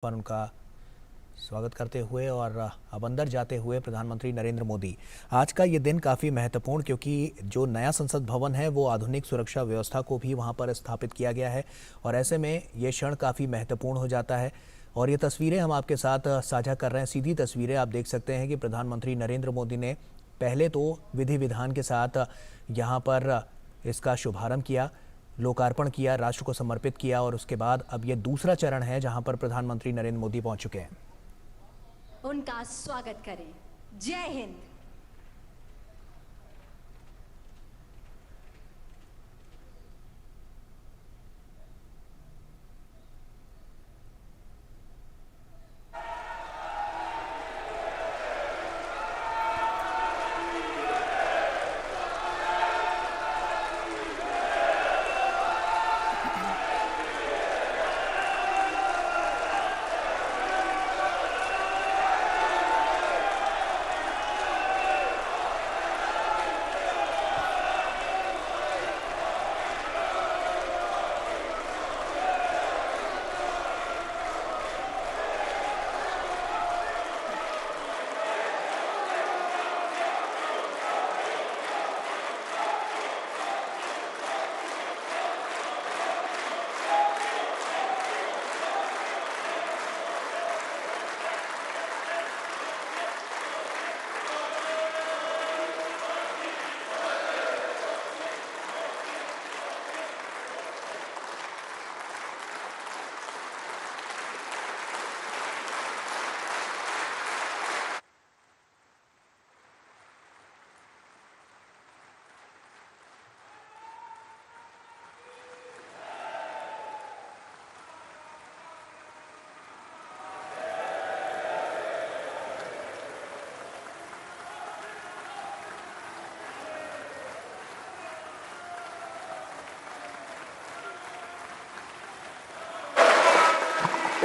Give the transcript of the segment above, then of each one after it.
पर उनका स्वागत करते हुए और अब अंदर जाते हुए प्रधानमंत्री नरेंद्र मोदी। आज का ये दिन काफ़ी महत्वपूर्ण, क्योंकि जो नया संसद भवन है वो आधुनिक सुरक्षा व्यवस्था को भी वहाँ पर स्थापित किया गया है और ऐसे में ये क्षण काफ़ी महत्वपूर्ण हो जाता है। और ये तस्वीरें हम आपके साथ साझा कर रहे हैं, सीधी तस्वीरें आप देख सकते हैं कि प्रधानमंत्री नरेंद्र मोदी ने पहले तो विधि विधान के साथ यहाँ पर इसका शुभारंभ किया, लोकार्पण किया, राष्ट्र को समर्पित किया और उसके बाद अब ये दूसरा चरण है जहां पर प्रधानमंत्री नरेंद्र मोदी पहुंच चुके हैं। उनका स्वागत करें। जय हिंद।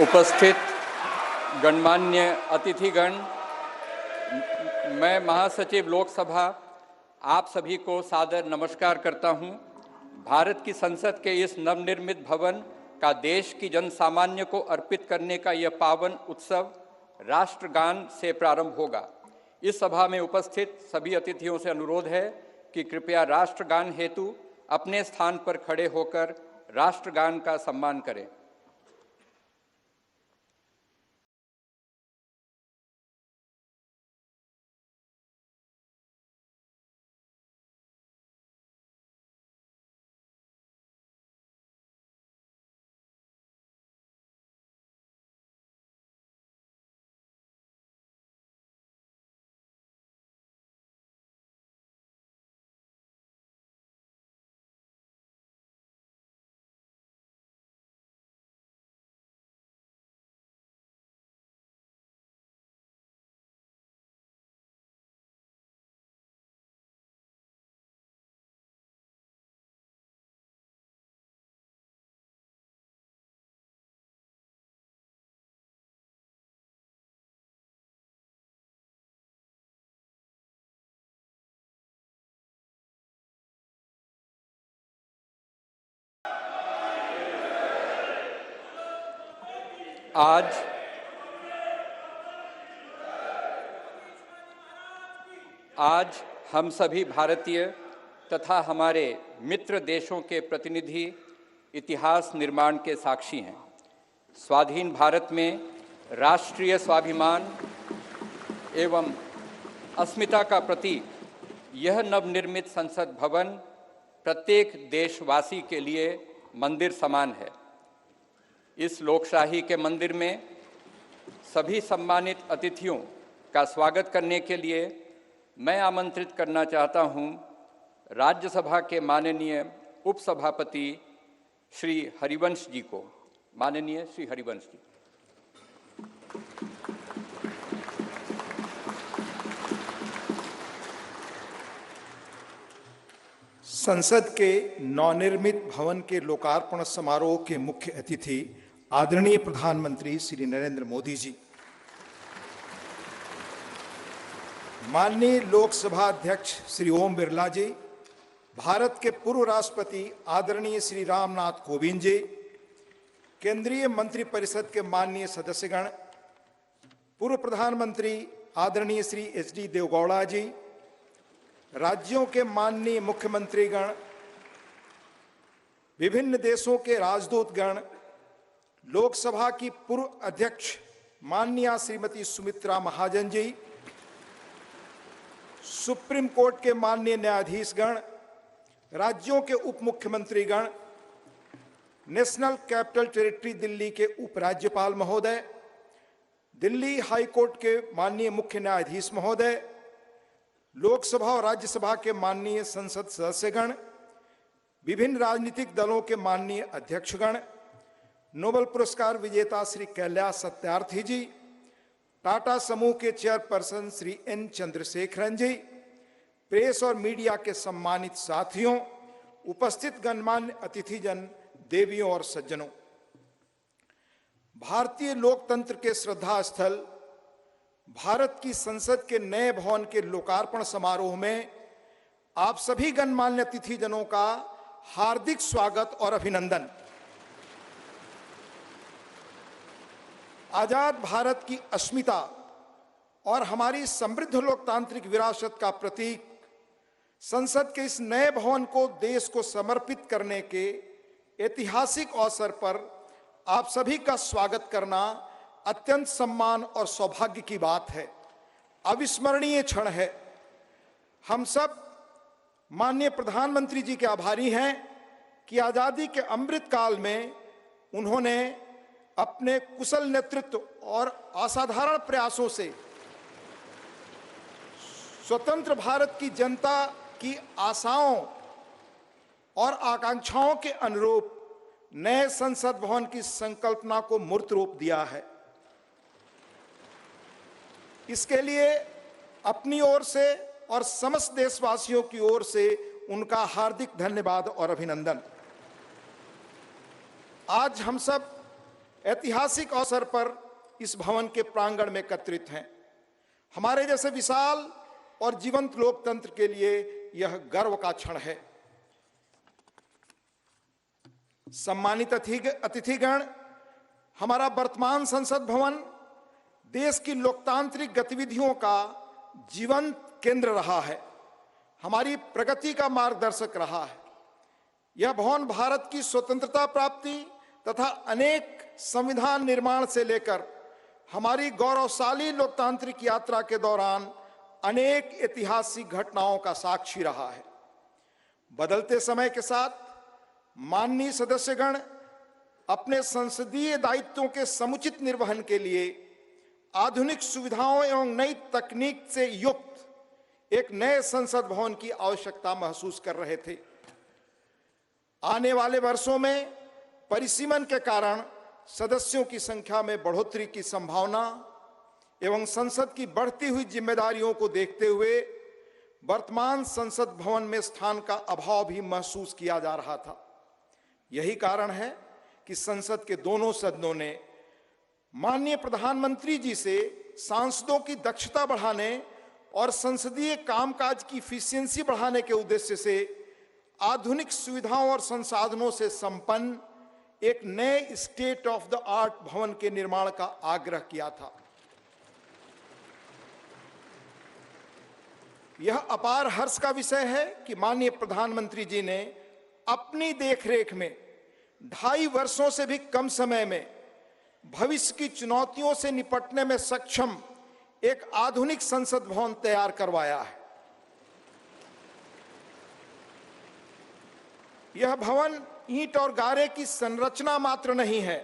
उपस्थित गणमान्य अतिथिगण, मैं महासचिव लोकसभा आप सभी को सादर नमस्कार करता हूं। भारत की संसद के इस नवनिर्मित भवन का देश की जन सामान्य को अर्पित करने का यह पावन उत्सव राष्ट्रगान से प्रारंभ होगा। इस सभा में उपस्थित सभी अतिथियों से अनुरोध है कि कृपया राष्ट्रगान हेतु अपने स्थान पर खड़े होकर राष्ट्रगान का सम्मान करें। आज हम सभी भारतीय तथा हमारे मित्र देशों के प्रतिनिधि इतिहास निर्माण के साक्षी हैं। स्वाधीन भारत में राष्ट्रीय स्वाभिमान एवं अस्मिता का प्रतीक यह नवनिर्मित संसद भवन प्रत्येक देशवासी के लिए मंदिर समान है। इस लोकशाही के मंदिर में सभी सम्मानित अतिथियों का स्वागत करने के लिए मैं आमंत्रित करना चाहता हूं राज्यसभा के माननीय उपसभापति श्री हरिवंश जी को। माननीय श्री हरिवंश जी। संसद के नवनिर्मित भवन के लोकार्पण समारोह के मुख्य अतिथि आदरणीय प्रधानमंत्री श्री नरेंद्र मोदी जी, माननीय लोकसभा अध्यक्ष श्री ओम बिरला जी, भारत के पूर्व राष्ट्रपति आदरणीय श्री रामनाथ कोविंद जी, केंद्रीय मंत्रिपरिषद के माननीय सदस्यगण, पूर्व प्रधानमंत्री आदरणीय श्री एच.डी. देवेगौड़ा जी, राज्यों के माननीय मुख्यमंत्रीगण, विभिन्न देशों के राजदूतगण, लोकसभा की पूर्व अध्यक्ष माननीय श्रीमती सुमित्रा महाजन जी, सुप्रीम कोर्ट के माननीय न्यायाधीशगण, राज्यों के उप मुख्यमंत्रीगण, नेशनल कैपिटल टेरिटरी दिल्ली के उपराज्यपाल महोदय, दिल्ली हाई कोर्ट के माननीय मुख्य न्यायाधीश महोदय, लोकसभा और राज्यसभा के माननीय संसद सदस्यगण, विभिन्न राजनीतिक दलों के माननीय अध्यक्षगण, नोबेल पुरस्कार विजेता श्री कैलाश सत्यार्थी जी, टाटा समूह के चेयरपर्सन श्री एन चंद्रशेखरन जी, प्रेस और मीडिया के सम्मानित साथियों, उपस्थित गणमान्य अतिथिजन, देवियों और सज्जनों, भारतीय लोकतंत्र के श्रद्धा स्थल भारत की संसद के नए भवन के लोकार्पण समारोह में आप सभी गणमान्य अतिथिजनों का हार्दिक स्वागत और अभिनंदन। आजाद भारत की अस्मिता और हमारी समृद्ध लोकतांत्रिक विरासत का प्रतीक संसद के इस नए भवन को देश को समर्पित करने के ऐतिहासिक अवसर पर आप सभी का स्वागत करना अत्यंत सम्मान और सौभाग्य की बात है, अविस्मरणीय क्षण है। हम सब माननीय प्रधानमंत्री जी के आभारी हैं कि आजादी के अमृत काल में उन्होंने अपने कुशल नेतृत्व और असाधारण प्रयासों से स्वतंत्र भारत की जनता की आशाओं और आकांक्षाओं के अनुरूप नए संसद भवन की संकल्पना को मूर्त रूप दिया है। इसके लिए अपनी ओर से और समस्त देशवासियों की ओर से उनका हार्दिक धन्यवाद और अभिनंदन। आज हम सब ऐतिहासिक अवसर पर इस भवन के प्रांगण में एकत्रित हैं। हमारे जैसे विशाल और जीवंत लोकतंत्र के लिए यह गर्व का क्षण है। सम्मानित अतिथिगण, हमारा वर्तमान संसद भवन देश की लोकतांत्रिक गतिविधियों का जीवंत केंद्र रहा है, हमारी प्रगति का मार्गदर्शक रहा है। यह भवन भारत की स्वतंत्रता प्राप्ति तथा अनेक संविधान निर्माण से लेकर हमारी गौरवशाली लोकतांत्रिक यात्रा के दौरान अनेक ऐतिहासिक घटनाओं का साक्षी रहा है। बदलते समय के साथ माननीय सदस्यगण अपने संसदीय दायित्वों के समुचित निर्वहन के लिए आधुनिक सुविधाओं एवं नई तकनीक से युक्त एक नए संसद भवन की आवश्यकता महसूस कर रहे थे। आने वाले वर्षों में परिसीमन के कारण सदस्यों की संख्या में बढ़ोतरी की संभावना एवं संसद की बढ़ती हुई जिम्मेदारियों को देखते हुए वर्तमान संसद भवन में स्थान का अभाव भी महसूस किया जा रहा था। यही कारण है कि संसद के दोनों सदनों ने माननीय प्रधानमंत्री जी से सांसदों की दक्षता बढ़ाने और संसदीय कामकाज की इफिशियंसी बढ़ाने के उद्देश्य से आधुनिक सुविधाओं और संसाधनों से संपन्न एक नए स्टेट ऑफ द आर्ट भवन के निर्माण का आग्रह किया था। यह अपार हर्ष का विषय है कि माननीय प्रधानमंत्री जी ने अपनी देखरेख में 2.5 वर्षों से भी कम समय में भविष्य की चुनौतियों से निपटने में सक्षम एक आधुनिक संसद भवन तैयार करवाया है। यह भवन ईंट और गारे की संरचना मात्र नहीं है,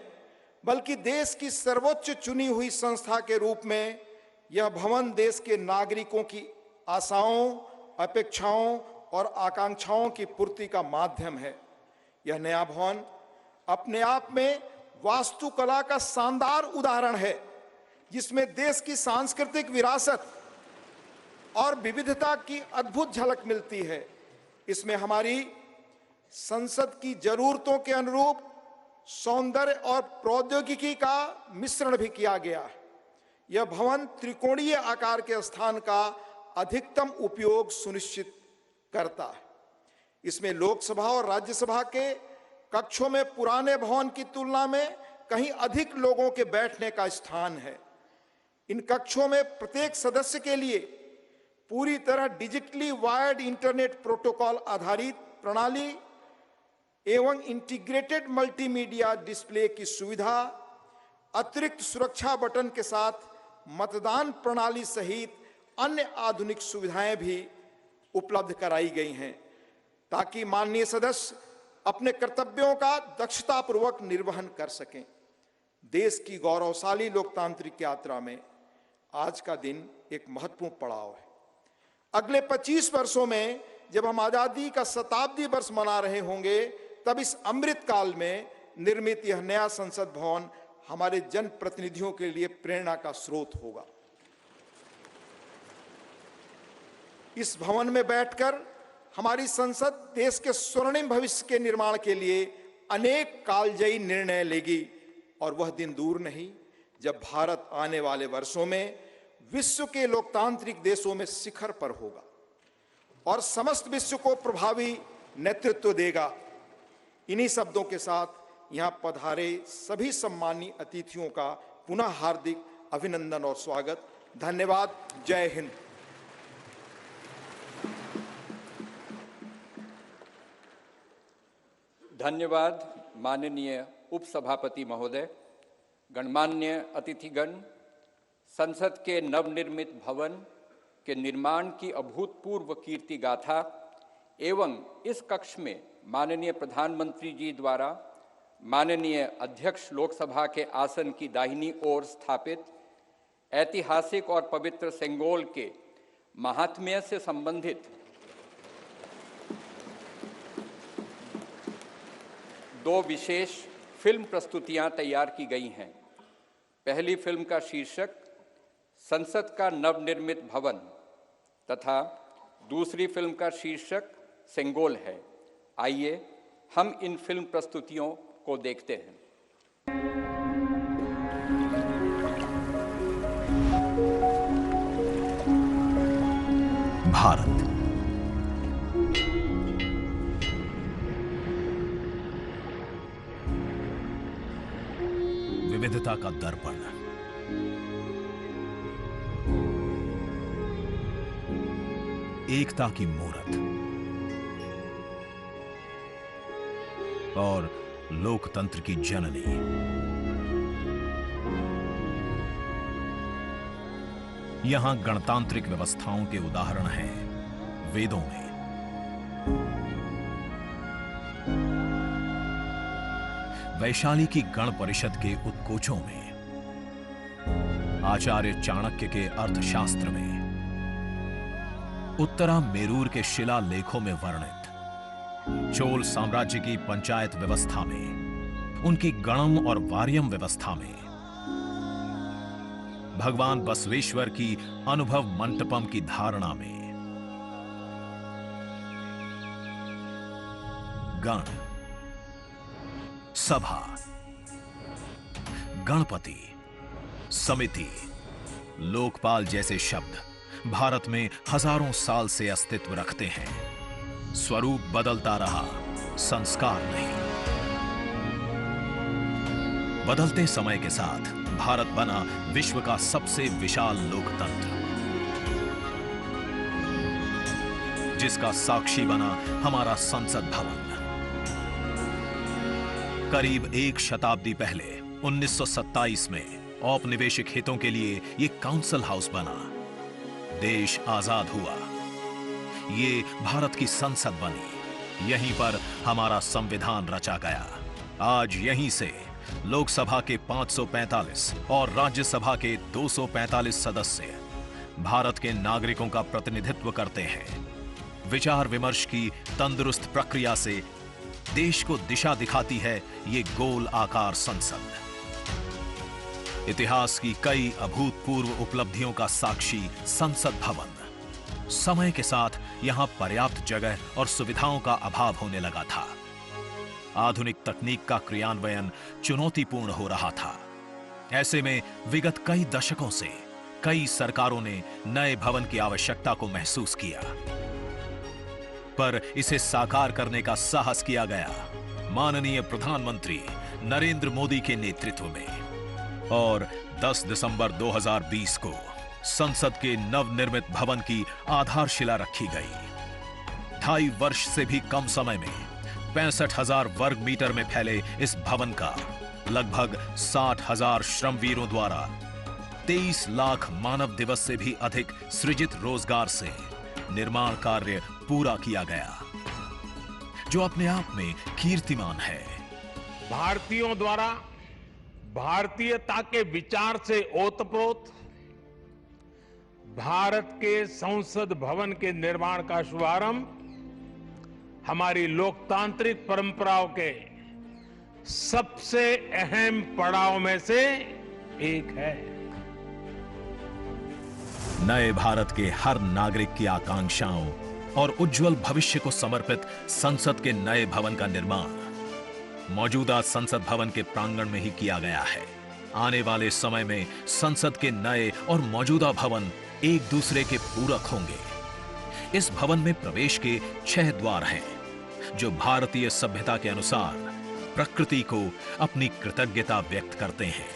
बल्कि देश की सर्वोच्च चुनी हुई संस्था के रूप में यह भवन देश के नागरिकों की आशाओं, अपेक्षाओं और आकांक्षाओं की पूर्ति का माध्यम है। यह नया भवन अपने आप में वास्तुकला का शानदार उदाहरण है, जिसमें देश की सांस्कृतिक विरासत और विविधता की अद्भुत झलक मिलती है। इसमें हमारी संसद की जरूरतों के अनुरूप सौंदर्य और प्रौद्योगिकी का मिश्रण भी किया गया है। यह भवन त्रिकोणीय आकार के स्थान का अधिकतम उपयोग सुनिश्चित करता है। इसमें लोकसभा और राज्यसभा के कक्षों में पुराने भवन की तुलना में कहीं अधिक लोगों के बैठने का स्थान है। इन कक्षों में प्रत्येक सदस्य के लिए पूरी तरह डिजिटली वायर्ड इंटरनेट प्रोटोकॉल आधारित प्रणाली एवं इंटीग्रेटेड मल्टीमीडिया डिस्प्ले की सुविधा, अतिरिक्त सुरक्षा बटन के साथ मतदान प्रणाली सहित अन्य आधुनिक सुविधाएं भी उपलब्ध कराई गई हैं, ताकि माननीय सदस्य अपने कर्तव्यों का दक्षतापूर्वक निर्वहन कर सकें। देश की गौरवशाली लोकतांत्रिक यात्रा में आज का दिन एक महत्वपूर्ण पड़ाव है। अगले 25 वर्षों में जब हम आजादी का शताब्दी वर्ष मना रहे होंगे, तब इस अमृत काल में निर्मित यह नया संसद भवन हमारे जनप्रतिनिधियों के लिए प्रेरणा का स्रोत होगा। इस भवन में बैठकर हमारी संसद देश के स्वर्णिम भविष्य के निर्माण के लिए अनेक कालजयी निर्णय लेगी, और वह दिन दूर नहीं जब भारत आने वाले वर्षों में विश्व के लोकतांत्रिक देशों में शिखर पर होगा और समस्त विश्व को प्रभावी नेतृत्व देगा। इन्हीं शब्दों के साथ यहां पधारे सभी सम्मानीय अतिथियों का पुनः हार्दिक अभिनंदन और स्वागत। धन्यवाद। जय हिंद। धन्यवाद माननीय उपसभापति महोदय। गणमान्य अतिथिगण, संसद के नवनिर्मित भवन के निर्माण की अभूतपूर्व कीर्ति गाथा एवं इस कक्ष में माननीय प्रधानमंत्री जी द्वारा माननीय अध्यक्ष लोकसभा के आसन की दाहिनी ओर स्थापित ऐतिहासिक और पवित्र सेंगोल के महात्म्य से संबंधित दो विशेष फिल्म प्रस्तुतियां तैयार की गई हैं। पहली फिल्म का शीर्षक संसद का नवनिर्मित भवन तथा दूसरी फिल्म का शीर्षक सेंगोल है। आइए हम इन फिल्म प्रस्तुतियों को देखते हैं। भारत विविधता का दर्पण, एकता की मूरत और लोकतंत्र की जननी। यहां गणतांत्रिक व्यवस्थाओं के उदाहरण हैं वेदों में। वैशाली की गण परिषद के उत्कोचों में, आचार्य चाणक्य के अर्थशास्त्र में, उत्तरा मेरूर के शिलालेखों में वर्णित चोल साम्राज्य की पंचायत व्यवस्था में, उनकी गणम और वार्यम व्यवस्था में, भगवान बसवेश्वर की अनुभव मंटपम की धारणा में, गण, सभा, गणपति, समिति, लोकपाल जैसे शब्द भारत में हजारों साल से अस्तित्व रखते हैं। स्वरूप बदलता रहा, संस्कार नहीं। बदलते समय के साथ भारत बना विश्व का सबसे विशाल लोकतंत्र, जिसका साक्षी बना हमारा संसद भवन। करीब एक शताब्दी पहले 1927 में औपनिवेशिक हितों के लिए यह काउंसिल हाउस बना। देश आजाद हुआ, ये भारत की संसद बनी। यहीं पर हमारा संविधान रचा गया। आज यहीं से लोकसभा के 545 और राज्यसभा के 245 सदस्य भारत के नागरिकों का प्रतिनिधित्व करते हैं। विचार विमर्श की तंदुरुस्त प्रक्रिया से देश को दिशा दिखाती है ये गोल आकार संसद। इतिहास की कई अभूतपूर्व उपलब्धियों का साक्षी संसद भवन। समय के साथ यहां पर्याप्त जगह और सुविधाओं का अभाव होने लगा था। आधुनिक तकनीक का क्रियान्वयन चुनौतीपूर्ण हो रहा था। ऐसे में विगत कई दशकों से कई सरकारों ने नए भवन की आवश्यकता को महसूस किया, पर इसे साकार करने का साहस किया गया। माननीय प्रधानमंत्री नरेंद्र मोदी के नेतृत्व में और 10 दिसंबर 2020 को संसद के नवनिर्मित भवन की आधारशिला रखी गई। 2.5 वर्ष से भी कम समय में 65,000 वर्ग मीटर में फैले इस भवन का लगभग 60,000 श्रमवीरों द्वारा 23 लाख मानव दिवस से भी अधिक सृजित रोजगार से निर्माण कार्य पूरा किया गया, जो अपने आप में कीर्तिमान है। भारतीयों द्वारा भारतीयता के विचार से ओतप्रोत भारत के संसद भवन के निर्माण का शुभारंभ हमारी लोकतांत्रिक परंपराओं के सबसे अहम पड़ाव में से एक है। नए भारत के हर नागरिक की आकांक्षाओं और उज्जवल भविष्य को समर्पित संसद के नए भवन का निर्माण मौजूदा संसद भवन के प्रांगण में ही किया गया है। आने वाले समय में संसद के नए और मौजूदा भवन एक दूसरे के पूरक होंगे। इस भवन में प्रवेश के 6 द्वार हैं, जो भारतीय सभ्यता के अनुसार प्रकृति को अपनी कृतज्ञता व्यक्त करते हैं।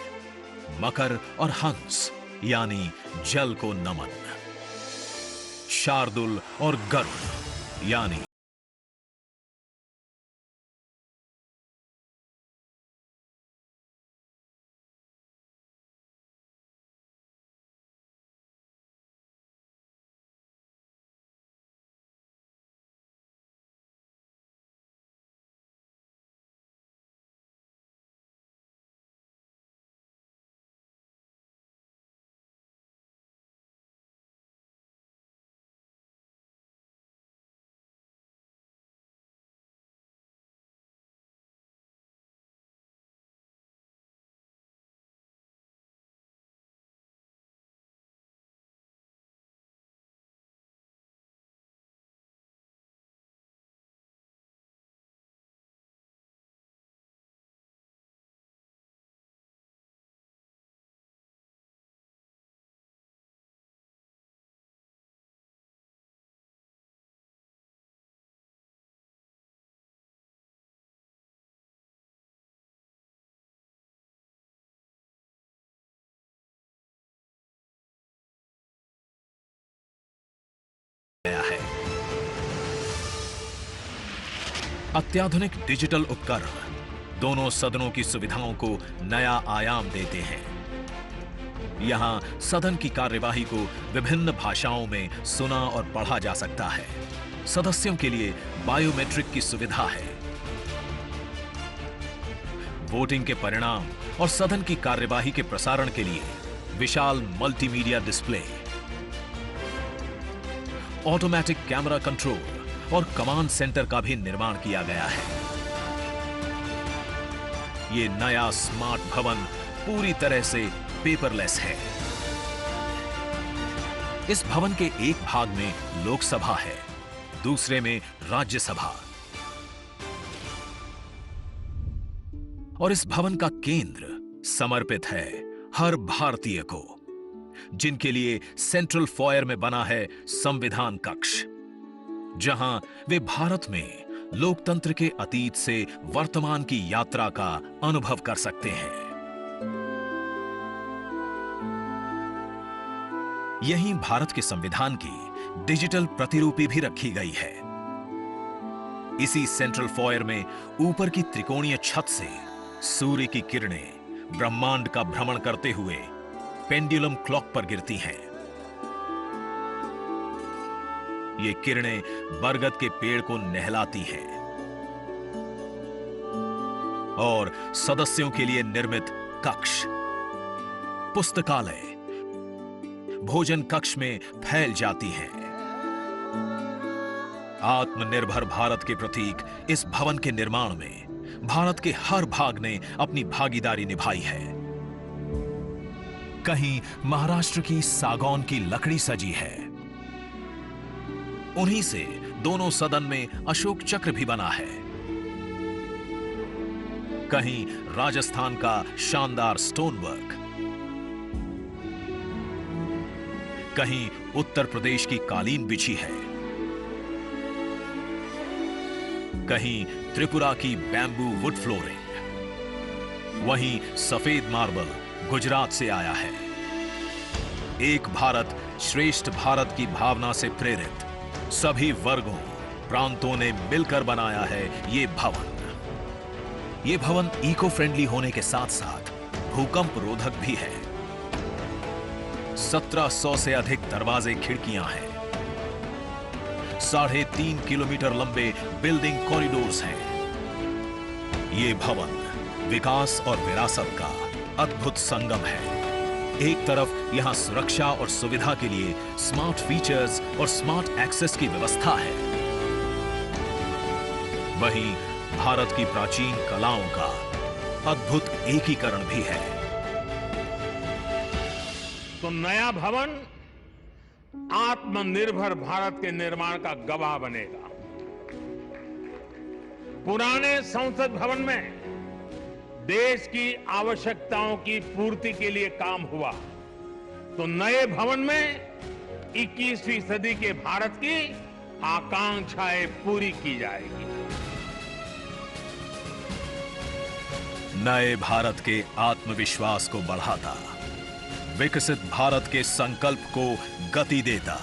मकर और हंस यानी जल को नमन, शार्दुल और गरुड़ यानी गया है। अत्याधुनिक डिजिटल उपकरण दोनों सदनों की सुविधाओं को नया आयाम देते हैं। यहां सदन की कार्यवाही को विभिन्न भाषाओं में सुना और पढ़ा जा सकता है। सदस्यों के लिए बायोमेट्रिक की सुविधा है। वोटिंग के परिणाम और सदन की कार्यवाही के प्रसारण के लिए विशाल multimedia display, automatic camera control और कमांड सेंटर का भी निर्माण किया गया है। ये नया स्मार्ट भवन पूरी तरह से पेपरलेस है। इस भवन के एक भाग में लोकसभा है, दूसरे में राज्यसभा। और इस भवन का केंद्र समर्पित है हर भारतीय को, जिनके लिए सेंट्रल फॉयर में बना है संविधान कक्ष, जहां वे भारत में लोकतंत्र के अतीत से वर्तमान की यात्रा का अनुभव कर सकते हैं। यहीं भारत के संविधान की डिजिटल प्रतिरूपी भी रखी गई है। इसी सेंट्रल फॉयर में ऊपर की त्रिकोणीय छत से सूर्य की किरणें ब्रह्मांड का भ्रमण करते हुए पेंडुलम क्लॉक पर गिरती हैं। ये किरणें बरगद के पेड़ को नहलाती हैं और सदस्यों के लिए निर्मित कक्ष, पुस्तकालय, भोजन कक्ष में फैल जाती हैं। आत्मनिर्भर भारत के प्रतीक इस भवन के निर्माण में भारत के हर भाग ने अपनी भागीदारी निभाई है। कहीं महाराष्ट्र की सागौन की लकड़ी सजी है, उन्हीं से दोनों सदन में अशोक चक्र भी बना है। कहीं राजस्थान का शानदार स्टोन वर्क, कहीं उत्तर प्रदेश की कालीन बिछी है, कहीं त्रिपुरा की बैम्बू वुड फ्लोरिंग, वहीं सफेद मार्बल गुजरात से आया है। एक भारत श्रेष्ठ भारत की भावना से प्रेरित सभी वर्गों प्रांतों ने मिलकर बनाया है ये भवन। ये भवन इको फ्रेंडली होने के साथ साथ भूकंप रोधक भी है। 1700 से अधिक दरवाजे खिड़कियां हैं। 3.5 किलोमीटर लंबे बिल्डिंग कॉरिडोर्स हैं। ये भवन विकास और विरासत का अद्भुत संगम है। एक तरफ यहां सुरक्षा और सुविधा के लिए स्मार्ट फीचर्स और स्मार्ट एक्सेस की व्यवस्था है, वहीं भारत की प्राचीन कलाओं का अद्भुत एकीकरण भी है। तो नया भवन आत्मनिर्भर भारत के निर्माण का गवाह बनेगा। पुराने संसद भवन में देश की आवश्यकताओं की पूर्ति के लिए काम हुआ, तो नए भवन में 21वीं सदी के भारत की आकांक्षाएं पूरी की जाएगी। नए भारत के आत्मविश्वास को बढ़ाता, विकसित भारत के संकल्प को गति देता,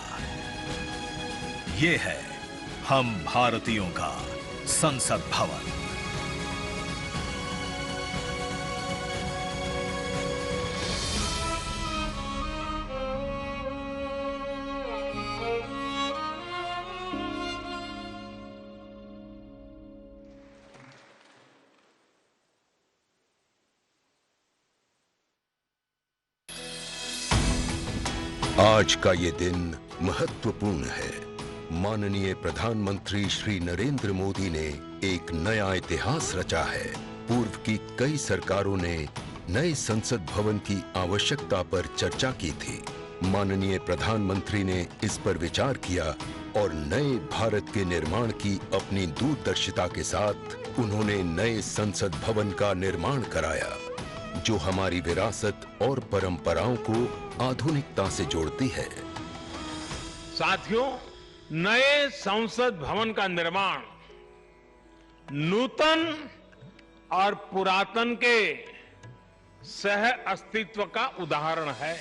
ये है हम भारतीयों का संसद भवन। आज का ये दिन महत्वपूर्ण है। माननीय प्रधानमंत्री श्री नरेंद्र मोदी ने एक नया इतिहास रचा है। पूर्व की कई सरकारों ने नए संसद भवन की आवश्यकता पर चर्चा की थी। माननीय प्रधानमंत्री ने इस पर विचार किया और नए भारत के निर्माण की अपनी दूरदर्शिता के साथ उन्होंने नए संसद भवन का निर्माण कराया, जो हमारी विरासत और परंपराओं को आधुनिकता से जोड़ती है। साथियों, नए संसद भवन का निर्माण नूतन और पुरातन के सह अस्तित्व का उदाहरण है।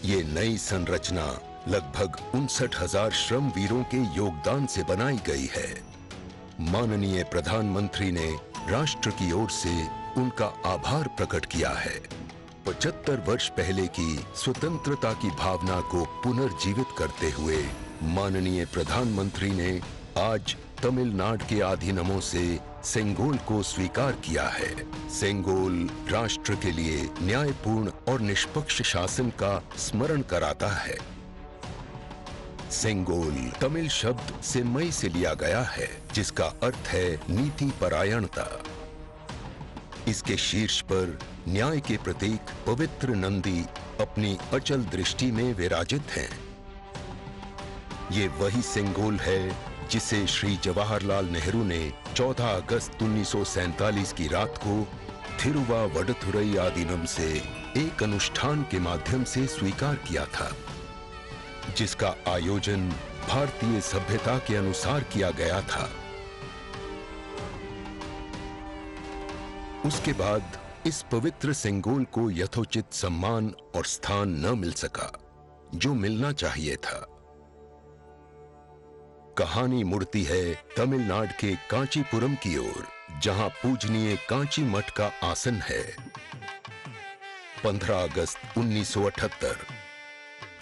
ये नई संरचना लगभग 59,000 श्रमवीरों के योगदान से बनाई गई है। माननीय प्रधानमंत्री ने राष्ट्र की ओर से उनका आभार प्रकट किया है। 75 वर्ष पहले की स्वतंत्रता की भावना को पुनर्जीवित करते हुए माननीय प्रधानमंत्री ने आज तमिलनाडु के अधीनमों से सेंगोल को स्वीकार किया है। सेंगोल राष्ट्र के लिए न्यायपूर्ण और निष्पक्ष शासन का स्मरण कराता है। सेंगोल तमिल शब्द सेम्मई से लिया गया है, जिसका अर्थ है नीति परायणता। इसके शीर्ष पर न्याय के प्रतीक पवित्र नंदी अपनी अचल दृष्टि में विराजित हैं। ये वही सेंगोल है जिसे श्री जवाहरलाल नेहरू ने 14 अगस्त 1947 की रात को थिरुवावडथुरई आदीनम से एक अनुष्ठान के माध्यम से स्वीकार किया था, जिसका आयोजन भारतीय सभ्यता के अनुसार किया गया था। उसके बाद इस पवित्र सेंगोल को यथोचित सम्मान और स्थान न मिल सका, जो मिलना चाहिए था। कहानी मुड़ती है तमिलनाडु के कांचीपुरम की ओर, जहां पूजनीय कांची मठ का आसन है। 15 अगस्त 1978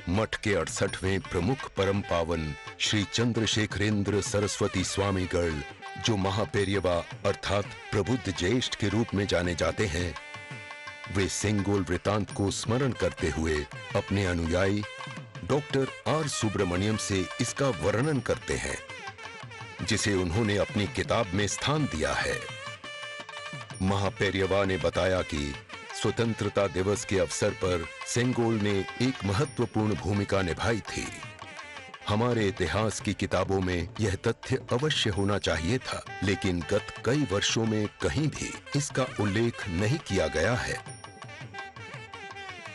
मठ के 68वें प्रमुख परम पावन श्री चंद्रशेखरेंद्र सरस्वती स्वामीगढ़, जो महापेरियवा अर्थात प्रबुद्ध ज्येष्ठ के रूप में जाने जाते हैं, वे सेंगोल वृतांत को स्मरण करते हुए अपने अनुयायी डॉक्टर आर सुब्रमण्यम से इसका वर्णन करते हैं, जिसे उन्होंने अपनी किताब में स्थान दिया है। महापेरियवा ने बताया कि स्वतंत्रता दिवस के अवसर पर सेंगोल ने एक महत्वपूर्ण भूमिका निभाई थी। हमारे इतिहास की किताबों में यह तथ्य अवश्य होना चाहिए था, लेकिन गत कई वर्षों में कहीं भी इसका उल्लेख नहीं किया गया है।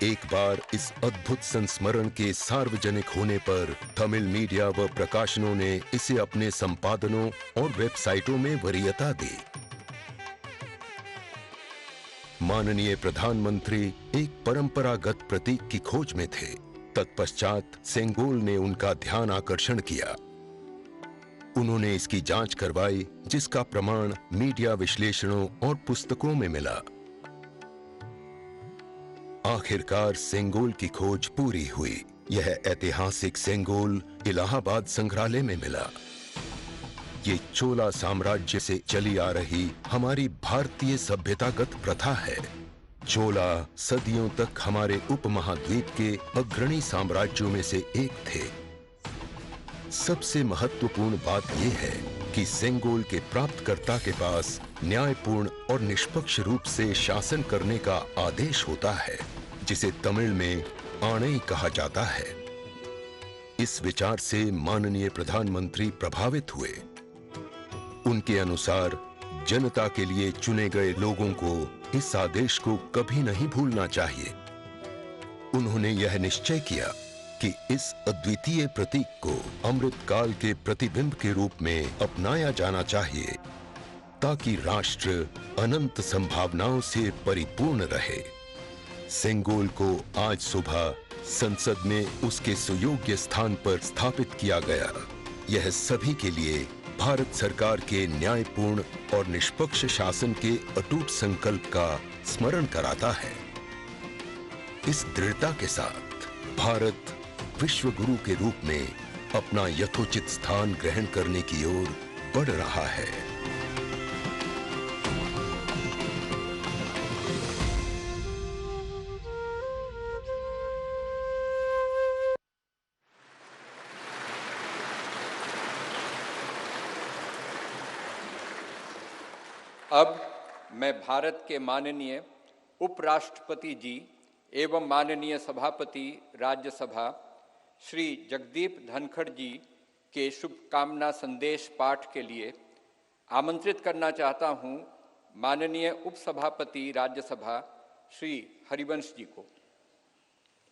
एक बार इस अद्भुत संस्मरण के सार्वजनिक होने पर तमिल मीडिया व प्रकाशनों ने इसे अपने संपादनों और वेबसाइटों में वरीयता दी। माननीय प्रधानमंत्री एक परंपरागत प्रतीक की खोज में थे। तत्पश्चात सेंगोल ने उनका ध्यान आकर्षण किया। उन्होंने इसकी जांच करवाई, जिसका प्रमाण मीडिया विश्लेषणों और पुस्तकों में मिला। आखिरकार सेंगोल की खोज पूरी हुई। यह ऐतिहासिक सेंगोल इलाहाबाद संग्रहालय में मिला। ये चोला साम्राज्य से चली आ रही हमारी भारतीय सभ्यतागत प्रथा है। चोला सदियों तक हमारे उपमहाद्वीप के अग्रणी साम्राज्यों में से एक थे। सबसे महत्वपूर्ण बात यह है कि सेंगोल के प्राप्तकर्ता के पास न्यायपूर्ण और निष्पक्ष रूप से शासन करने का आदेश होता है, जिसे तमिल में आणई कहा जाता है। इस विचार से माननीय प्रधानमंत्री प्रभावित हुए। उनके अनुसार जनता के लिए चुने गए लोगों को इस आदेश को कभी नहीं भूलना चाहिए। उन्होंने यह निश्चय किया कि इस अद्वितीय प्रतीक को अमृतकाल के प्रतिबिंब के रूप में अपनाया जाना चाहिए, ताकि राष्ट्र अनंत संभावनाओं से परिपूर्ण रहे। सेंगोल को आज सुबह संसद में उसके सुयोग्य स्थान पर स्थापित किया गया। यह सभी के लिए भारत सरकार के न्यायपूर्ण और निष्पक्ष शासन के अटूट संकल्प का स्मरण कराता है। इस दृढ़ता के साथ भारत विश्व गुरु के रूप में अपना यथोचित स्थान ग्रहण करने की ओर बढ़ रहा है। अब मैं भारत के माननीय उपराष्ट्रपति जी एवं माननीय सभापति राज्यसभा श्री जगदीप धनखड़ जी के शुभकामना संदेश पाठ के लिए आमंत्रित करना चाहता हूं माननीय उपसभापति राज्यसभा श्री हरिवंश जी को।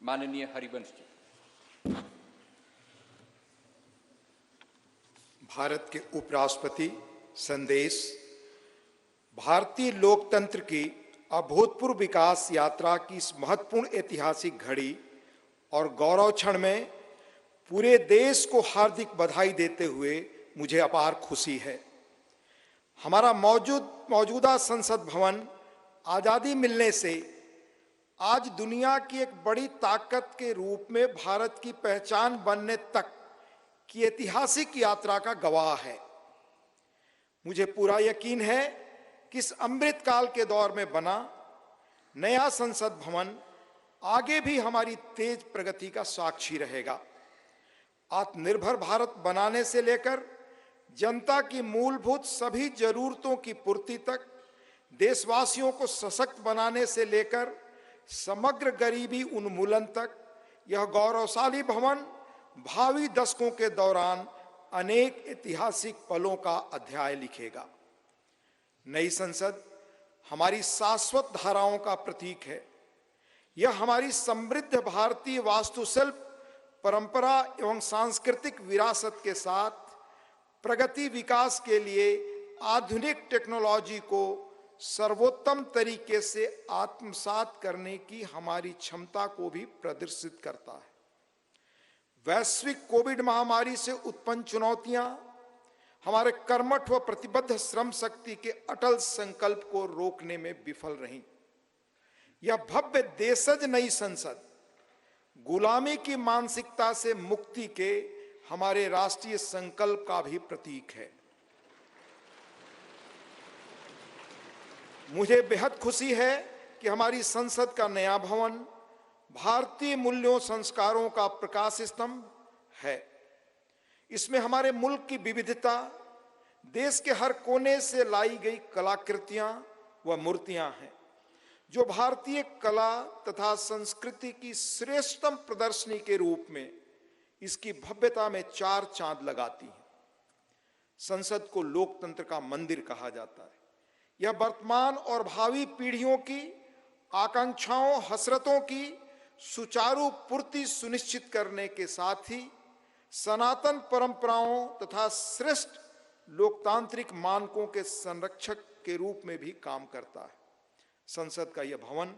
माननीय हरिवंश जी। भारत के उपराष्ट्रपति संदेश। भारतीय लोकतंत्र की अभूतपूर्व विकास यात्रा की इस महत्वपूर्ण ऐतिहासिक घड़ी और गौरव क्षण में पूरे देश को हार्दिक बधाई देते हुए मुझे अपार खुशी है। हमारा मौजूदा संसद भवन आज़ादी मिलने से आज दुनिया की एक बड़ी ताकत के रूप में भारत की पहचान बनने तक की ऐतिहासिक यात्रा का गवाह है। मुझे पूरा यकीन है कि इस अमृत काल के दौर में बना नया संसद भवन आगे भी हमारी तेज प्रगति का साक्षी रहेगा। आत्मनिर्भर भारत बनाने से लेकर जनता की मूलभूत सभी जरूरतों की पूर्ति तक, देशवासियों को सशक्त बनाने से लेकर समग्र गरीबी उन्मूलन तक, यह गौरवशाली भवन भावी दशकों के दौरान अनेक ऐतिहासिक पलों का अध्याय लिखेगा। नई संसद हमारी शाश्वत धाराओं का प्रतीक है। यह हमारी समृद्ध भारतीय वास्तुशिल्प, परंपरा एवं सांस्कृतिक विरासत के साथ प्रगति विकास के लिए आधुनिक टेक्नोलॉजी को सर्वोत्तम तरीके से आत्मसात करने की हमारी क्षमता को भी प्रदर्शित करता है। वैश्विक कोविड महामारी से उत्पन्न चुनौतियां हमारे कर्मठ व प्रतिबद्ध श्रम शक्ति के अटल संकल्प को रोकने में विफल रहीं। यह भव्य देशज नई संसद गुलामी की मानसिकता से मुक्ति के हमारे राष्ट्रीय संकल्प का भी प्रतीक है। मुझे बेहद खुशी है कि हमारी संसद का नया भवन भारतीय मूल्यों संस्कारों का प्रकाश स्तंभ है। इसमें हमारे मुल्क की विविधता, देश के हर कोने से लाई गई कलाकृतियां व मूर्तियां हैं, जो भारतीय कला तथा संस्कृति की श्रेष्ठतम प्रदर्शनी के रूप में इसकी भव्यता में चार चांद लगाती हैं। संसद को लोकतंत्र का मंदिर कहा जाता है। यह वर्तमान और भावी पीढ़ियों की आकांक्षाओं, हसरतों की सुचारू पूर्ति सुनिश्चित करने के साथ ही सनातन परंपराओं तथा श्रेष्ठ लोकतांत्रिक मानकों के संरक्षक के रूप में भी काम करता है। संसद का यह भवन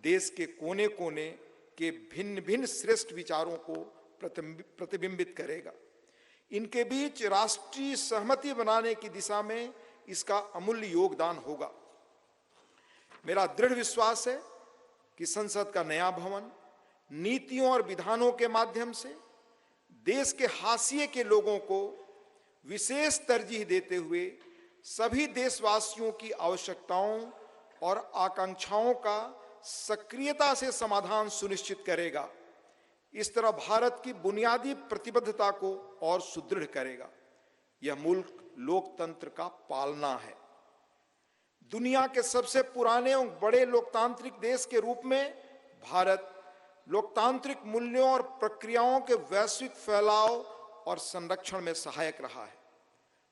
देश के कोने कोने के भिन्न भिन्न श्रेष्ठ विचारों को प्रतिबिंबित करेगा। इनके बीच राष्ट्रीय सहमति बनाने की दिशा में इसका अमूल्य योगदान होगा। मेरा दृढ़ विश्वास है कि संसद का नया भवन नीतियों और विधानों के माध्यम से देश के हाशिए के लोगों को विशेष तरजीह देते हुए सभी देशवासियों की आवश्यकताओं और आकांक्षाओं का सक्रियता से समाधान सुनिश्चित करेगा। इस तरह भारत की बुनियादी प्रतिबद्धता को और सुदृढ़ करेगा। यह मुल्क लोकतंत्र का पालना है। दुनिया के सबसे पुराने और बड़े लोकतांत्रिक देश के रूप में भारत लोकतांत्रिक मूल्यों और प्रक्रियाओं के वैश्विक फैलाव और संरक्षण में सहायक रहा है।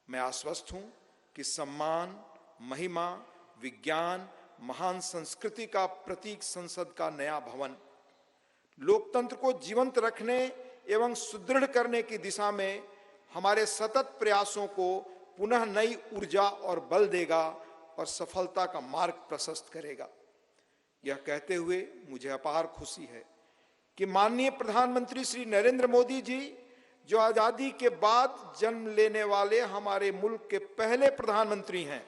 मैं आश्वस्त हूं कि सम्मान, महिमा, विज्ञान, महान संस्कृति का प्रतीक संसद का नया भवन लोकतंत्र को जीवंत रखने एवं सुदृढ़ करने की दिशा में हमारे सतत प्रयासों को पुनः नई ऊर्जा और बल देगा और सफलता का मार्ग प्रशस्त करेगा। यह कहते हुए मुझे अपार खुशी है कि माननीय प्रधानमंत्री श्री नरेंद्र मोदी जी, जो आजादी के बाद जन्म लेने वाले हमारे मुल्क के पहले प्रधानमंत्री हैं,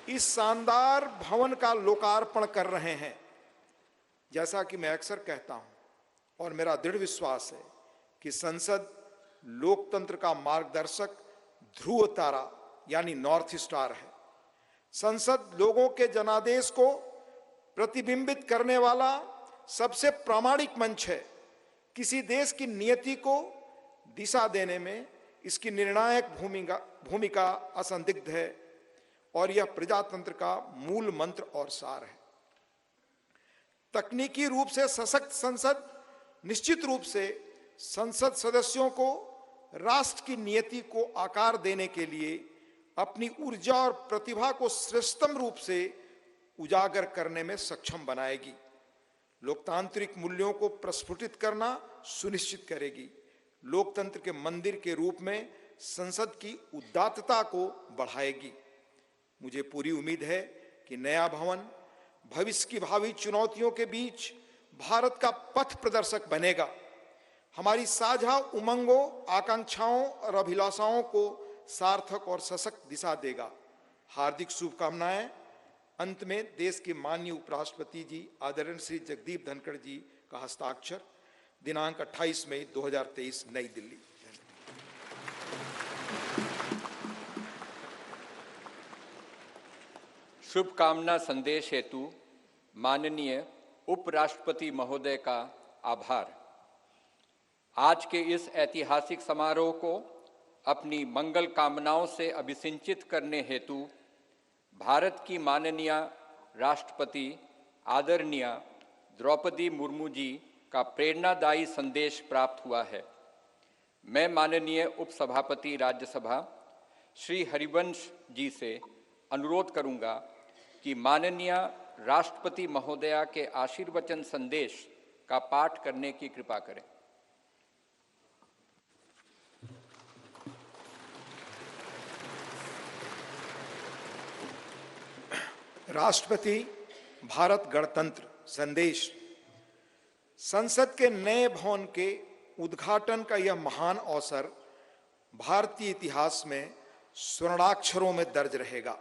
इस शानदार भवन का लोकार्पण कर रहे हैं। जैसा कि मैं अक्सर कहता हूं और मेरा दृढ़ विश्वास है कि संसद लोकतंत्र का मार्गदर्शक ध्रुव तारा यानी नॉर्थ स्टार है। संसद लोगों के जनादेश को प्रतिबिंबित करने वाला सबसे प्रामाणिक मंच है। किसी देश की नियति को दिशा देने में इसकी निर्णायक भूमिका असंदिग्ध है और यह प्रजातंत्र का मूल मंत्र और सार है। तकनीकी रूप से सशक्त संसद निश्चित रूप से संसद सदस्यों को राष्ट्र की नियति को आकार देने के लिए अपनी ऊर्जा और प्रतिभा को श्रेष्ठतम रूप से उजागर करने में सक्षम बनाएगी। लोकतांत्रिक मूल्यों को प्रस्फुटित करना सुनिश्चित करेगी। लोकतंत्र के मंदिर के रूप में संसद की उदात्तता को बढ़ाएगी। मुझे पूरी उम्मीद है कि नया भवन भविष्य की भावी चुनौतियों के बीच भारत का पथ प्रदर्शक बनेगा। हमारी साझा उमंगों, आकांक्षाओं और अभिलाषाओं को सार्थक और सशक्त दिशा देगा। हार्दिक शुभकामनाएं। अंत में देश के माननीय उपराष्ट्रपति जी आदरणीय श्री जगदीप धनखड़ जी का हस्ताक्षर, दिनांक 28 मई 2023, नई दिल्ली। शुभकामना संदेश हेतु माननीय उपराष्ट्रपति महोदय का आभार। आज के इस ऐतिहासिक समारोह को अपनी मंगल कामनाओं से अभिसिंचित करने हेतु भारत की माननीय राष्ट्रपति आदरणीय द्रौपदी मुर्मू जी का प्रेरणादायी संदेश प्राप्त हुआ है। मैं माननीय उपसभापति राज्यसभा श्री हरिवंश जी से अनुरोध करूंगा कि माननीय राष्ट्रपति महोदया के आशीर्वचन संदेश का पाठ करने की कृपा करें। राष्ट्रपति भारत गणतंत्र संदेश। संसद के नए भवन के उद्घाटन का यह महान अवसर भारतीय इतिहास में स्वर्णाक्षरों में दर्ज रहेगा।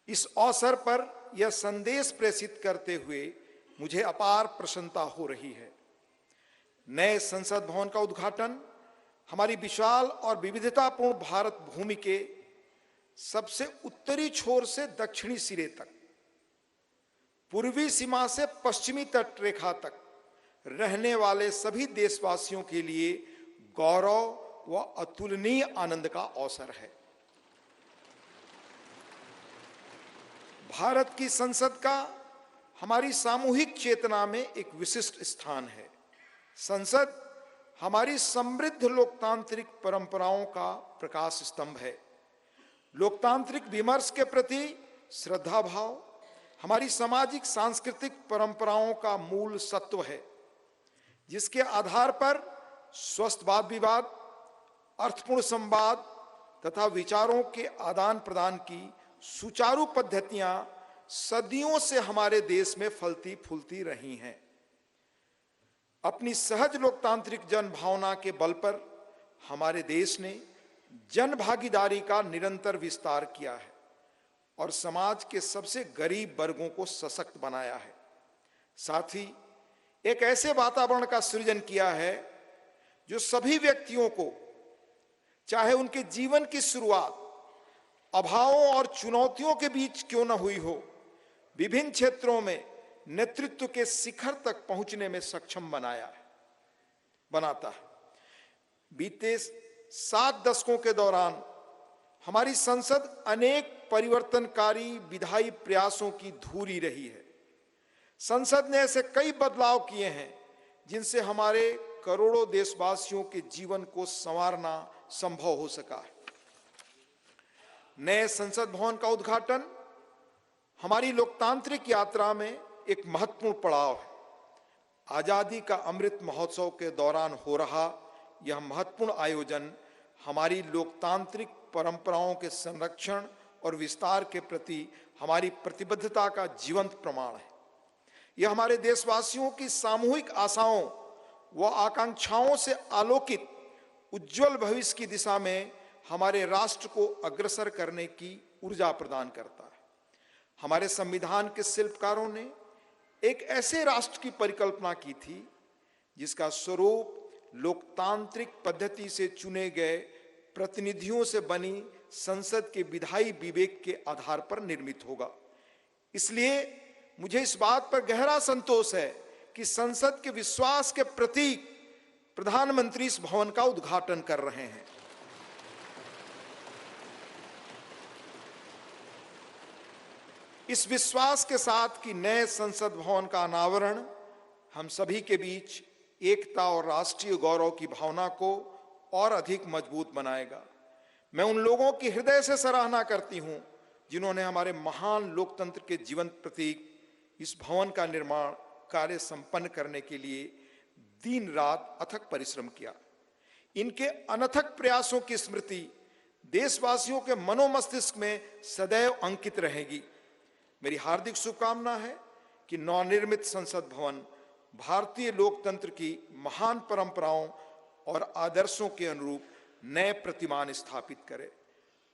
इस अवसर पर यह संदेश प्रेषित करते हुए मुझे अपार प्रसन्नता हो रही है। नए संसद भवन का उद्घाटन हमारी विशाल और विविधतापूर्ण भारत भूमि के सबसे उत्तरी छोर से दक्षिणी सिरे तक, पूर्वी सीमा से पश्चिमी तट रेखा तक रहने वाले सभी देशवासियों के लिए गौरव व अतुलनीय आनंद का अवसर है। भारत की संसद का हमारी सामूहिक चेतना में एक विशिष्ट स्थान है। संसद हमारी समृद्ध लोकतांत्रिक परंपराओं का प्रकाश स्तंभ है। लोकतांत्रिक विमर्श के प्रति श्रद्धा भाव हमारी सामाजिक सांस्कृतिक परंपराओं का मूल सत्व है, जिसके आधार पर स्वस्थ वाद विवाद, अर्थपूर्ण संवाद तथा विचारों के आदान प्रदान की सुचारू पद्धतियां सदियों से हमारे देश में फलती फूलती रही हैं। अपनी सहज लोकतांत्रिक जन भावना के बल पर हमारे देश ने जन भागीदारी का निरंतर विस्तार किया है और समाज के सबसे गरीब वर्गों को सशक्त बनाया है। साथ ही एक ऐसे वातावरण का सृजन किया है जो सभी व्यक्तियों को, चाहे उनके जीवन की शुरुआत अभावों और चुनौतियों के बीच क्यों न हुई हो, विभिन्न क्षेत्रों में नेतृत्व के शिखर तक पहुंचने में सक्षम बनाता है। बीते 7 दशकों के दौरान हमारी संसद अनेक परिवर्तनकारी विधायी प्रयासों की धूरी रही है। संसद ने ऐसे कई बदलाव किए हैं जिनसे हमारे करोड़ों देशवासियों के जीवन को संवारना संभव हो सका है। नए संसद भवन का उद्घाटन हमारी लोकतांत्रिक यात्रा में एक महत्वपूर्ण पड़ाव है। आजादी का अमृत महोत्सव के दौरान हो रहा यह महत्वपूर्ण आयोजन हमारी लोकतांत्रिक परंपराओं के संरक्षण और विस्तार के प्रति हमारी प्रतिबद्धता का जीवंत प्रमाण है। यह हमारे देशवासियों की सामूहिक आशाओं व आकांक्षाओं से आलोकित उज्जवल भविष्य की दिशा में हमारे राष्ट्र को अग्रसर करने की ऊर्जा प्रदान करता है। हमारे संविधान के शिल्पकारों ने एक ऐसे राष्ट्र की परिकल्पना की थी जिसका स्वरूप लोकतांत्रिक पद्धति से चुने गए प्रतिनिधियों से बनी संसद के विधायी विवेक के आधार पर निर्मित होगा। इसलिए मुझे इस बात पर गहरा संतोष है कि संसद के विश्वास के प्रतीक प्रधानमंत्री इस भवन का उद्घाटन कर रहे हैं। इस विश्वास के साथ कि नए संसद भवन का अनावरण हम सभी के बीच एकता और राष्ट्रीय गौरव की भावना को और अधिक मजबूत बनाएगा। मैं उन लोगों की हृदय से सराहना करती हूं जिन्होंने हमारे महान लोकतंत्र के जीवंत प्रतीक इस भवन का निर्माण कार्य संपन्न करने के लिए दिन रात अथक परिश्रम किया। इनके अनथक प्रयासों की स्मृति देशवासियों के मनोमस्तिष्क में सदैव अंकित रहेगी। मेरी हार्दिक शुभकामना है कि नवनिर्मित संसद भवन भारतीय लोकतंत्र की महान परंपराओं और आदर्शों के अनुरूप नए प्रतिमान स्थापित करे।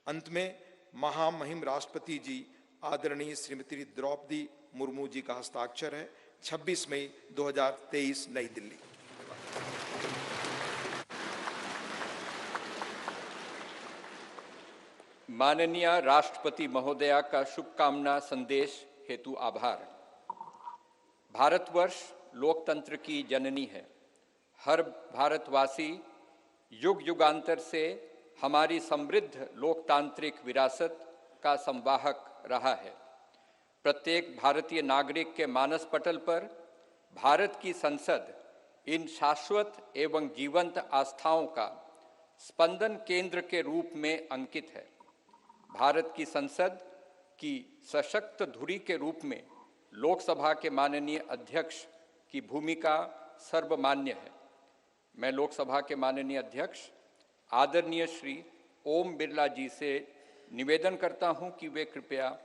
अंत में महामहिम राष्ट्रपति जी आदरणीय श्रीमती द्रौपदी मुर्मू जी का हस्ताक्षर है। 26 मई 2023 नई दिल्ली। माननीय राष्ट्रपति महोदया का शुभकामना संदेश हेतु आभार। भारतवर्ष लोकतंत्र की जननी है। हर भारतवासी युग युगांतर से हमारी समृद्ध लोकतांत्रिक विरासत का संवाहक रहा है। प्रत्येक भारतीय नागरिक के मानस पटल पर भारत की संसद इन शाश्वत एवं जीवंत आस्थाओं का स्पंदन केंद्र के रूप में अंकित है। भारत की संसद की सशक्त धुरी के रूप में लोकसभा के माननीय अध्यक्ष की भूमिका सर्वमान्य है। मैं लोकसभा के माननीय अध्यक्ष आदरणीय श्री ओम बिरला जी से निवेदन करता हूं कि वे कृपया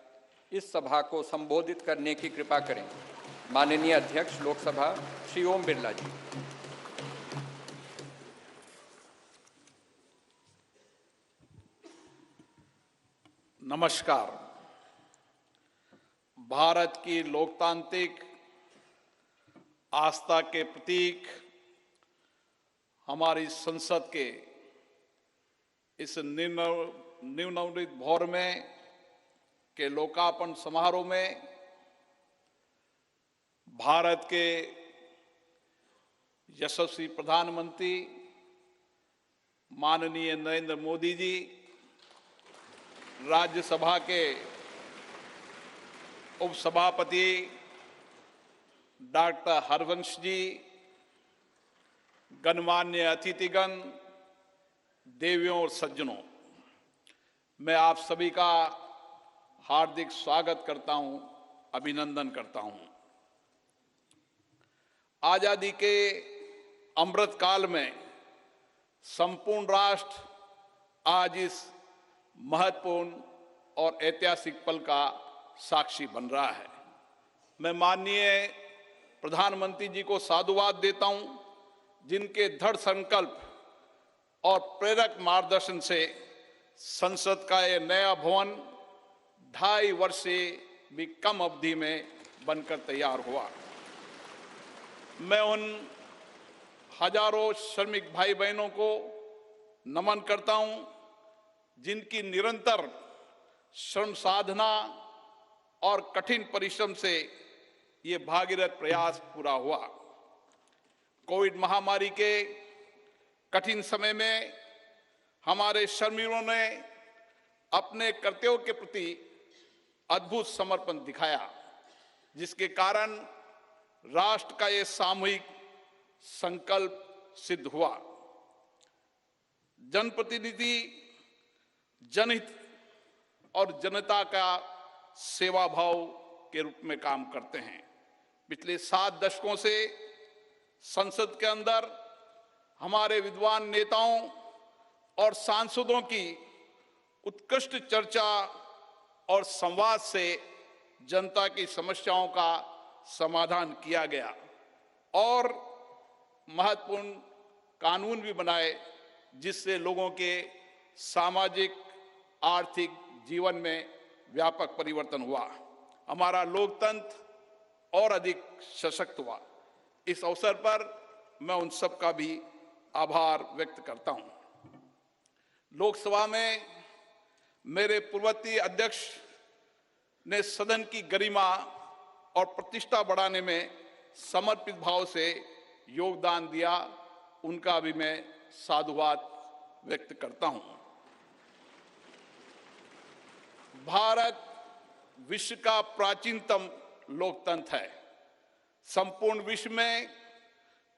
इस सभा को संबोधित करने की कृपा करें। माननीय अध्यक्ष लोकसभा श्री ओम बिरला जी। नमस्कार। भारत की लोकतांत्रिक आस्था के प्रतीक हमारी संसद के इस नवनिर्मित भवन में के लोकार्पण समारोह में भारत के यशस्वी प्रधानमंत्री माननीय नरेंद्र मोदी जी, राज्यसभा के उपसभापति डॉक्टर हरवंश जी, गणमान्य अतिथिगण, देवियों और सज्जनों, मैं आप सभी का हार्दिक स्वागत करता हूं, अभिनंदन करता हूं। आजादी के अमृत काल में संपूर्ण राष्ट्र आज इस महत्वपूर्ण और ऐतिहासिक पल का साक्षी बन रहा है। मैं माननीय प्रधानमंत्री जी को साधुवाद देता हूं, जिनके दृढ़ संकल्प और प्रेरक मार्गदर्शन से संसद का यह नया भवन 2.5 वर्ष से भी कम अवधि में बनकर तैयार हुआ। मैं उन हजारों श्रमिक भाई बहनों को नमन करता हूं, जिनकी निरंतर श्रम साधना और कठिन परिश्रम से ये भागीरथ प्रयास पूरा हुआ। कोविड महामारी के कठिन समय में हमारे श्रमिकों ने अपने कर्तव्यों के प्रति अद्भुत समर्पण दिखाया, जिसके कारण राष्ट्र का ये सामूहिक संकल्प सिद्ध हुआ। जनप्रतिनिधि जनहित और जनता का सेवा भाव के रूप में काम करते हैं। पिछले 7 दशकों से संसद के अंदर हमारे विद्वान नेताओं और सांसदों की उत्कृष्ट चर्चा और संवाद से जनता की समस्याओं का समाधान किया गया और महत्वपूर्ण कानून भी बनाए, जिससे लोगों के सामाजिक आर्थिक जीवन में व्यापक परिवर्तन हुआ। हमारा लोकतंत्र और अधिक सशक्त हुआ। इस अवसर पर मैं उन सब का भी आभार व्यक्त करता हूं। लोकसभा में मेरे पूर्ववर्ती अध्यक्ष ने सदन की गरिमा और प्रतिष्ठा बढ़ाने में समर्पित भाव से योगदान दिया, उनका भी मैं साधुवाद व्यक्त करता हूं। भारत विश्व का प्राचीनतम लोकतंत्र है। संपूर्ण विश्व में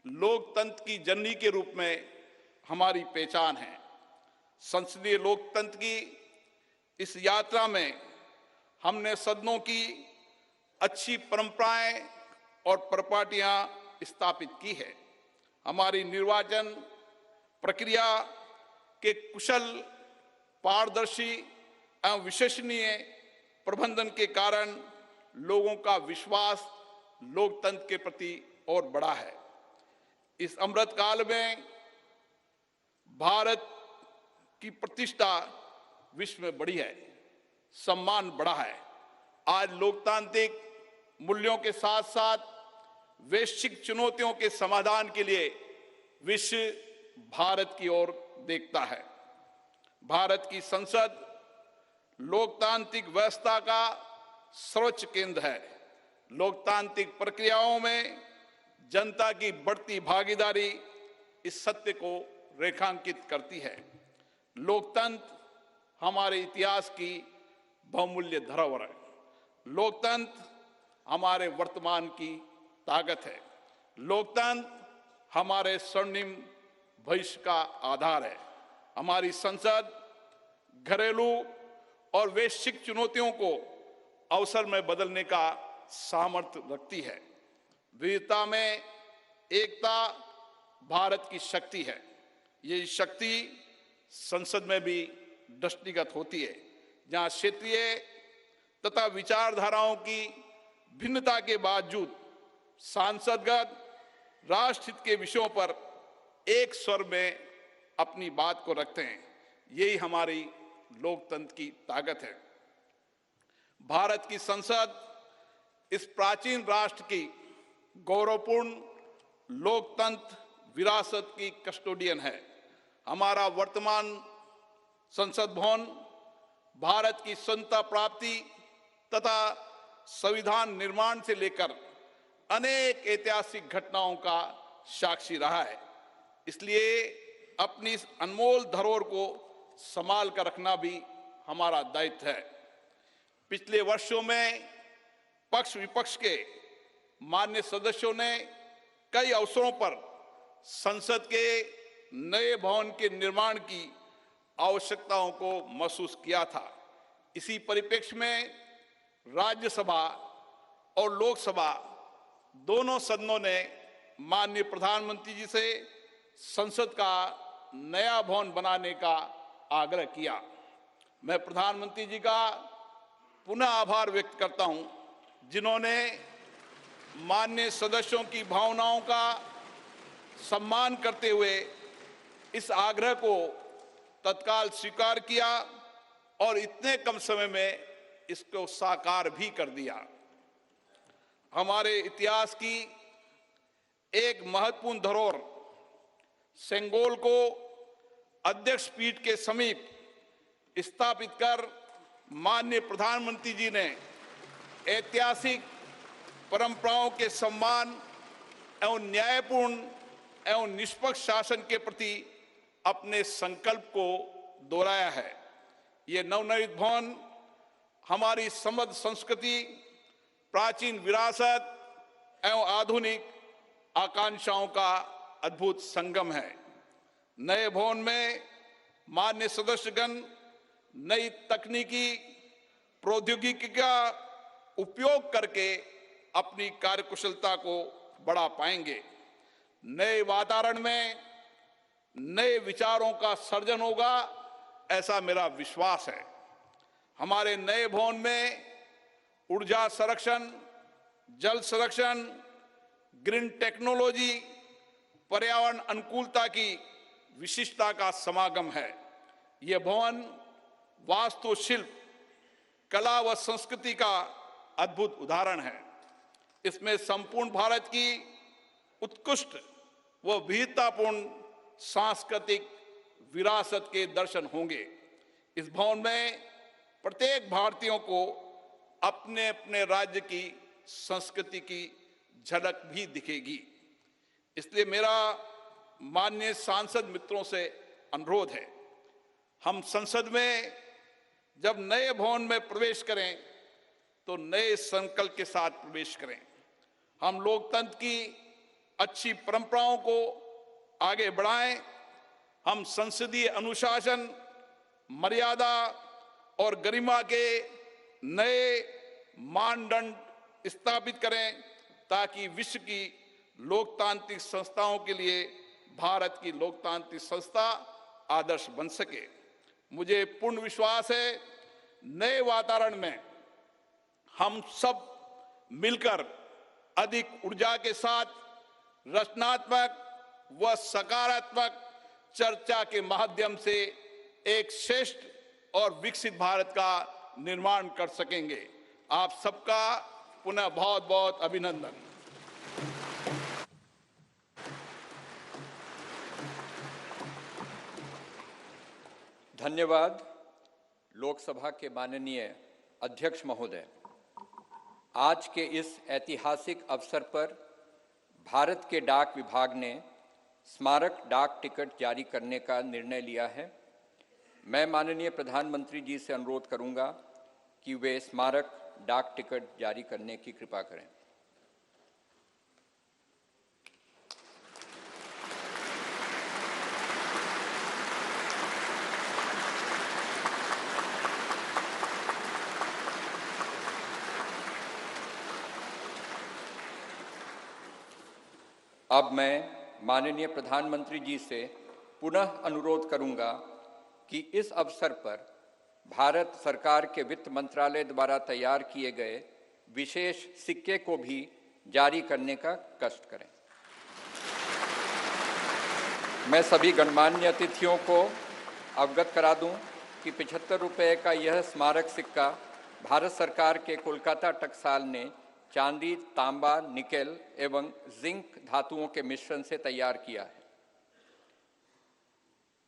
लोकतंत्र की जननी के रूप में हमारी पहचान है। संसदीय लोकतंत्र की इस यात्रा में हमने सदनों की अच्छी परंपराएं और प्रपाटियां स्थापित की है। हमारी निर्वाचन प्रक्रिया के कुशल, पारदर्शी एवं विश्वसनीय प्रबंधन के कारण लोगों का विश्वास लोकतंत्र के प्रति और बढ़ा है। इस अमृत काल में भारत की प्रतिष्ठा विश्व में बढ़ी है, सम्मान बढ़ा है। आज लोकतांत्रिक मूल्यों के साथ साथ वैश्विक चुनौतियों के समाधान के लिए विश्व भारत की ओर देखता है। भारत की संसद लोकतांत्रिक व्यवस्था का सर्वोच्च केंद्र है। लोकतांत्रिक प्रक्रियाओं में जनता की बढ़ती भागीदारी इस सत्य को रेखांकित करती है। लोकतंत्र हमारे इतिहास की बहुमूल्य धरोहर है। लोकतंत्र हमारे वर्तमान की ताकत है। लोकतंत्र हमारे स्वर्णिम भविष्य का आधार है। हमारी संसद घरेलू और वैश्विक चुनौतियों को अवसर में बदलने का सामर्थ्य रखती है। विविधता में एकता भारत की शक्ति है। ये शक्ति संसद में भी दृष्टिगत होती है, जहां क्षेत्रीय तथा विचारधाराओं की भिन्नता के बावजूद सांसदगण राष्ट्रहित के विषयों पर एक स्वर में अपनी बात को रखते हैं। यही हमारी लोकतंत्र की ताकत है। भारत की संसद इस प्राचीन राष्ट्र की गौरवपूर्ण लोकतंत्र विरासत की कस्टोडियन है। हमारा वर्तमान संसद भवन भारत की स्वतंत्रता प्राप्ति तथा संविधान निर्माण से लेकर अनेक ऐतिहासिक घटनाओं का साक्षी रहा है। इसलिए अपनी इस अनमोल धरोहर को संभाल कर रखना भी हमारा दायित्व है। पिछले वर्षों में पक्ष विपक्ष के मान्य सदस्यों ने कई अवसरों पर संसद के नए भवन के निर्माण की आवश्यकताओं को महसूस किया था। इसी परिप्रेक्ष्य में राज्यसभा और लोकसभा दोनों सदनों ने माननीय प्रधानमंत्री जी से संसद का नया भवन बनाने का आग्रह किया। मैं प्रधानमंत्री जी का पुनः आभार व्यक्त करता हूं, जिन्होंने माननीय सदस्यों की भावनाओं का सम्मान करते हुए इस आग्रह को तत्काल स्वीकार किया और इतने कम समय में इसको साकार भी कर दिया। हमारे इतिहास की एक महत्वपूर्ण धरोहर सेंगोल को अध्यक्ष पीठ के समीप स्थापित कर माननीय प्रधानमंत्री जी ने ऐतिहासिक परंपराओं के सम्मान एवं न्यायपूर्ण एवं निष्पक्ष शासन के प्रति अपने संकल्प को दोहराया है। ये नवनिर्मित भवन हमारी समृद्ध संस्कृति, प्राचीन विरासत एवं आधुनिक आकांक्षाओं का अद्भुत संगम है। नए भवन में माननीय सदस्यगण नई तकनीकी प्रौद्योगिकी का उपयोग करके अपनी कार्यकुशलता को बढ़ा पाएंगे। नए वातावरण में नए विचारों का सर्जन होगा, ऐसा मेरा विश्वास है। हमारे नए भवन में ऊर्जा संरक्षण, जल संरक्षण, ग्रीन टेक्नोलॉजी, पर्यावरण अनुकूलता की विशिष्टता का समागम है। यह भवन वास्तुशिल्प, कला व संस्कृति का अद्भुत उदाहरण है। इसमें संपूर्ण भारत की उत्कृष्ट व विविधतापूर्ण सांस्कृतिक विरासत के दर्शन होंगे। इस भवन में प्रत्येक भारतीयों को अपने अपने राज्य की संस्कृति की झलक भी दिखेगी। इसलिए मेरा माननीय सांसद मित्रों से अनुरोध है, हम संसद में जब नए भवन में प्रवेश करें तो नए संकल्प के साथ प्रवेश करें। हम लोकतंत्र की अच्छी परंपराओं को आगे बढ़ाएं। हम संसदीय अनुशासन, मर्यादा और गरिमा के नए मानदंड स्थापित करें, ताकि विश्व की लोकतांत्रिक संस्थाओं के लिए भारत की लोकतांत्रिक संस्था आदर्श बन सके। मुझे पूर्ण विश्वास है, नए वातावरण में हम सब मिलकर अधिक ऊर्जा के साथ रचनात्मक व सकारात्मक चर्चा के माध्यम से एक श्रेष्ठ और विकसित भारत का निर्माण कर सकेंगे। आप सबका पुनः बहुत बहुत अभिनंदन। धन्यवाद। लोकसभा के माननीय अध्यक्ष महोदय, आज के इस ऐतिहासिक अवसर पर भारत के डाक विभाग ने स्मारक डाक टिकट जारी करने का निर्णय लिया है। मैं माननीय प्रधानमंत्री जी से अनुरोध करूंगा कि वे स्मारक डाक टिकट जारी करने की कृपा करें। अब मैं माननीय प्रधानमंत्री जी से पुनः अनुरोध करूंगा कि इस अवसर पर भारत सरकार के वित्त मंत्रालय द्वारा तैयार किए गए विशेष सिक्के को भी जारी करने का कष्ट करें। मैं सभी गणमान्य अतिथियों को अवगत करा दूं कि 75 रुपये का यह स्मारक सिक्का भारत सरकार के कोलकाता टकसाल ने चांदी, तांबा, निकेल एवं जिंक धातुओं के मिश्रण से तैयार किया है।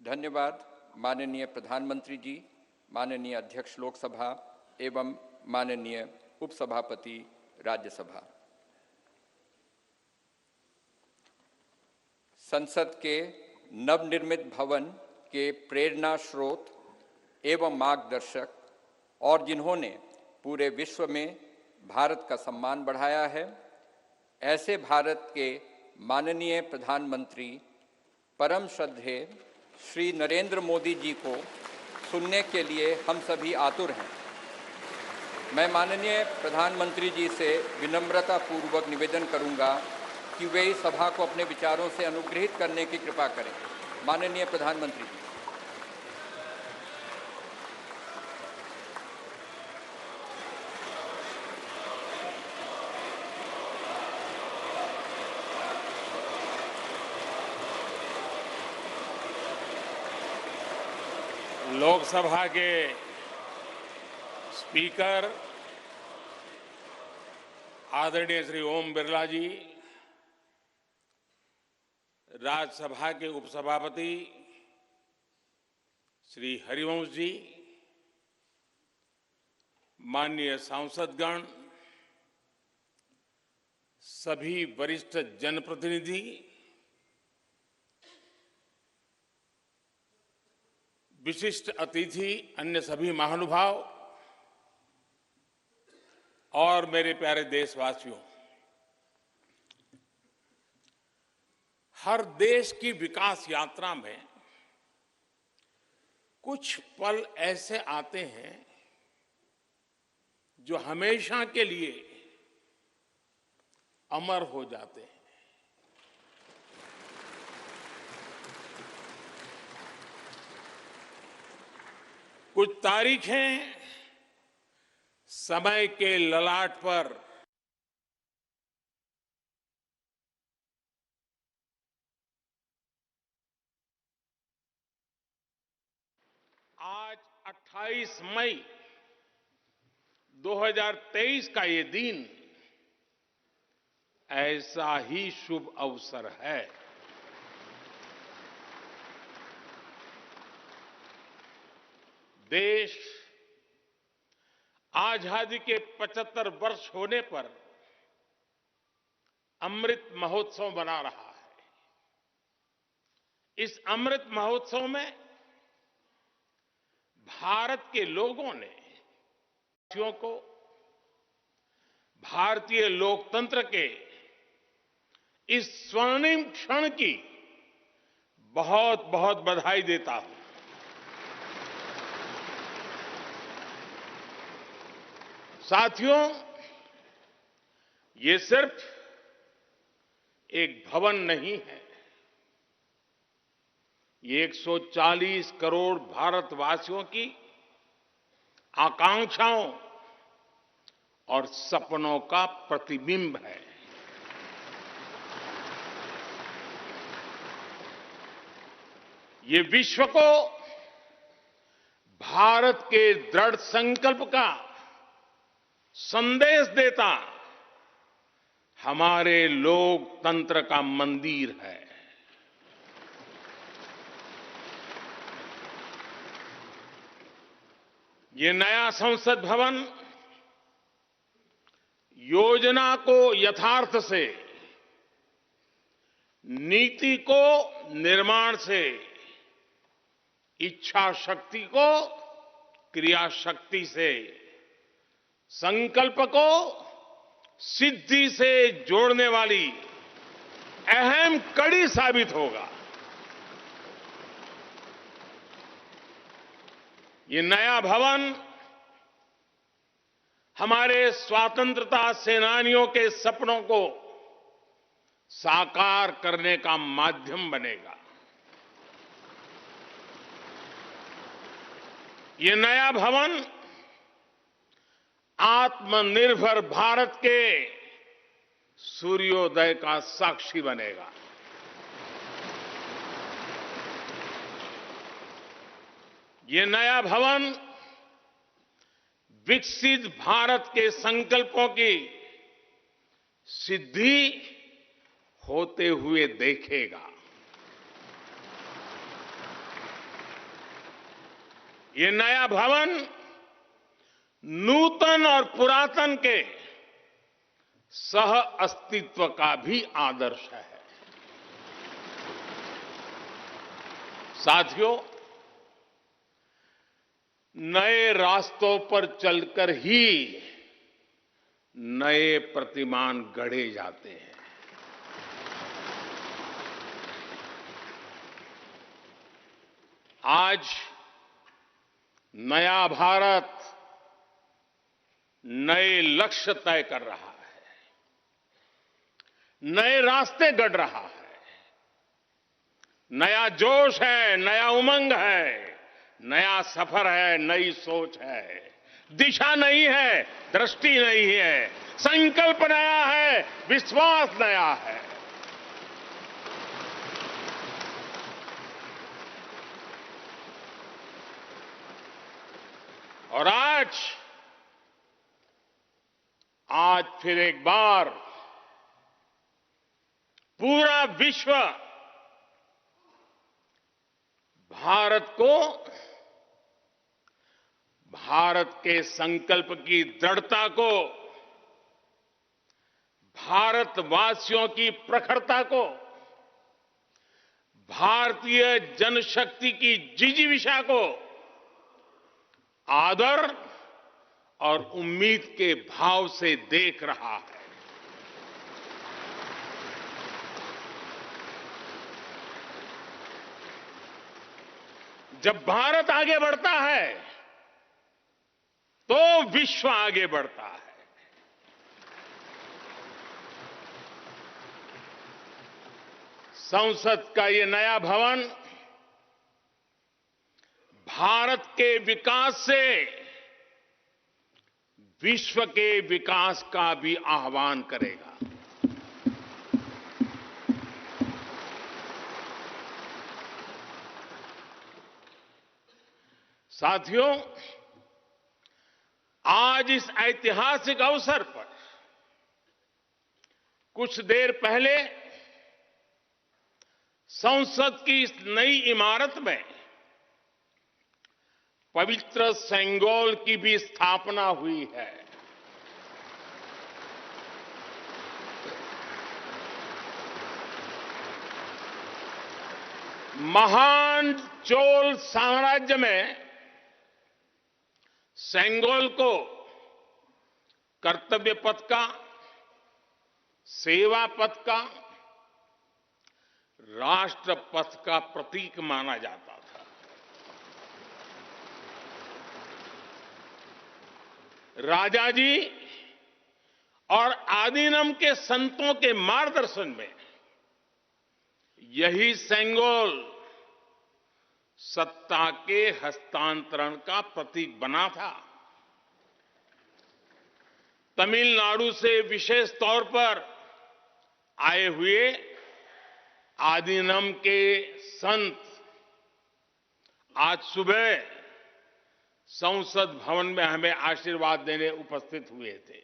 धन्यवाद माननीय प्रधानमंत्री जी, माननीय अध्यक्ष लोकसभा एवं माननीय उपसभापति राज्यसभा। संसद के नवनिर्मित भवन के प्रेरणा स्रोत एवं मार्गदर्शक और जिन्होंने पूरे विश्व में भारत का सम्मान बढ़ाया है, ऐसे भारत के माननीय प्रधानमंत्री परम श्रद्धेय श्री नरेंद्र मोदी जी को सुनने के लिए हम सभी आतुर हैं। मैं माननीय प्रधानमंत्री जी से विनम्रतापूर्वक निवेदन करूंगा कि वे इस सभा को अपने विचारों से अनुग्रहित करने की कृपा करें। माननीय प्रधानमंत्री जी। लोकसभा के स्पीकर आदरणीय श्री ओम बिरला जी, राज्यसभा के उपसभापति श्री हरिवंश जी, माननीय सांसदगण, सभी वरिष्ठ जनप्रतिनिधि, विशिष्ट अतिथि, अन्य सभी महानुभाव और मेरे प्यारे देशवासियों, हर देश की विकास यात्रा में कुछ पल ऐसे आते हैं जो हमेशा के लिए अमर हो जाते हैं। कुछ तारीखें समय के ललाट पर आज 28 मई 2023 का ये दिन ऐसा ही शुभ अवसर है। देश आजादी के 75 वर्ष होने पर अमृत महोत्सव मना रहा है। इस अमृत महोत्सव में भारत के लोगों ने देशवासियों को भारतीय लोकतंत्र के इस स्वर्णिम क्षण की बहुत बहुत बधाई देता हूं। साथियों, ये सिर्फ एक भवन नहीं है, ये 140 करोड़ भारतवासियों की आकांक्षाओं और सपनों का प्रतिबिंब है। ये विश्व को भारत के दृढ़ संकल्प का संदेश देता हमारे लोकतंत्र का मंदिर है। ये नया संसद भवन योजना को यथार्थ से, नीति को निर्माण से, इच्छा शक्ति को क्रिया शक्ति से, संकल्प को सिद्धि से जोड़ने वाली अहम कड़ी साबित होगा। ये नया भवन हमारे स्वतंत्रता सेनानियों के सपनों को साकार करने का माध्यम बनेगा। ये नया भवन आत्मनिर्भर भारत के सूर्योदय का साक्षी बनेगा। ये नया भवन विकसित भारत के संकल्पों की सिद्धि होते हुए देखेगा। ये नया भवन नूतन और पुरातन के सह अस्तित्व का भी आदर्श है। साथियों, नए रास्तों पर चलकर ही नए प्रतिमान गढ़े जाते हैं। आज नया भारत नए लक्ष्य तय कर रहा है, नए रास्ते गढ़ रहा है, नया जोश है, नया उमंग है, नया सफर है, नई सोच है। दिशा नहीं है, दृष्टि नहीं है, संकल्प नया है, विश्वास नया है। और आज फिर एक बार पूरा विश्व भारत को, भारत के संकल्प की दृढ़ता को, भारतवासियों की प्रखरता को, भारतीय जनशक्ति की जिजीविषा को आदर और उम्मीद के भाव से देख रहा है। जब भारत आगे बढ़ता है तो विश्व आगे बढ़ता है। संसद का ये नया भवन भारत के विकास से विश्व के विकास का भी आह्वान करेगा। साथियों, आज इस ऐतिहासिक अवसर पर कुछ देर पहले संसद की इस नई इमारत में पवित्र सेंगोल की भी स्थापना हुई है। महान चोल साम्राज्य में सेंगोल को कर्तव्य पथ का, सेवा पथ का, राष्ट्र पथ का प्रतीक माना जाता था। राजा जी और आदीनम के संतों के मार्गदर्शन में यही सेंगोल सत्ता के हस्तांतरण का प्रतीक बना था। तमिलनाडु से विशेष तौर पर आए हुए आदीनम के संत आज सुबह संसद भवन में हमें आशीर्वाद देने उपस्थित हुए थे।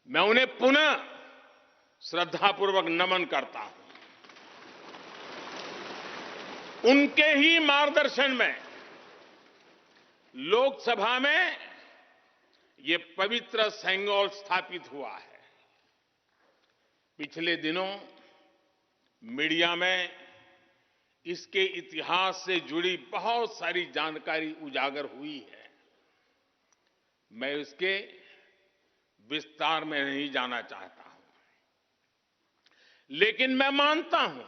मैं उन्हें पुनः श्रद्धापूर्वक नमन करता हूं। उनके ही मार्गदर्शन में लोकसभा में ये पवित्र सेंगोल स्थापित हुआ है। पिछले दिनों मीडिया में इसके इतिहास से जुड़ी बहुत सारी जानकारी उजागर हुई है। मैं इसके विस्तार में नहीं जाना चाहता हूं, लेकिन मैं मानता हूं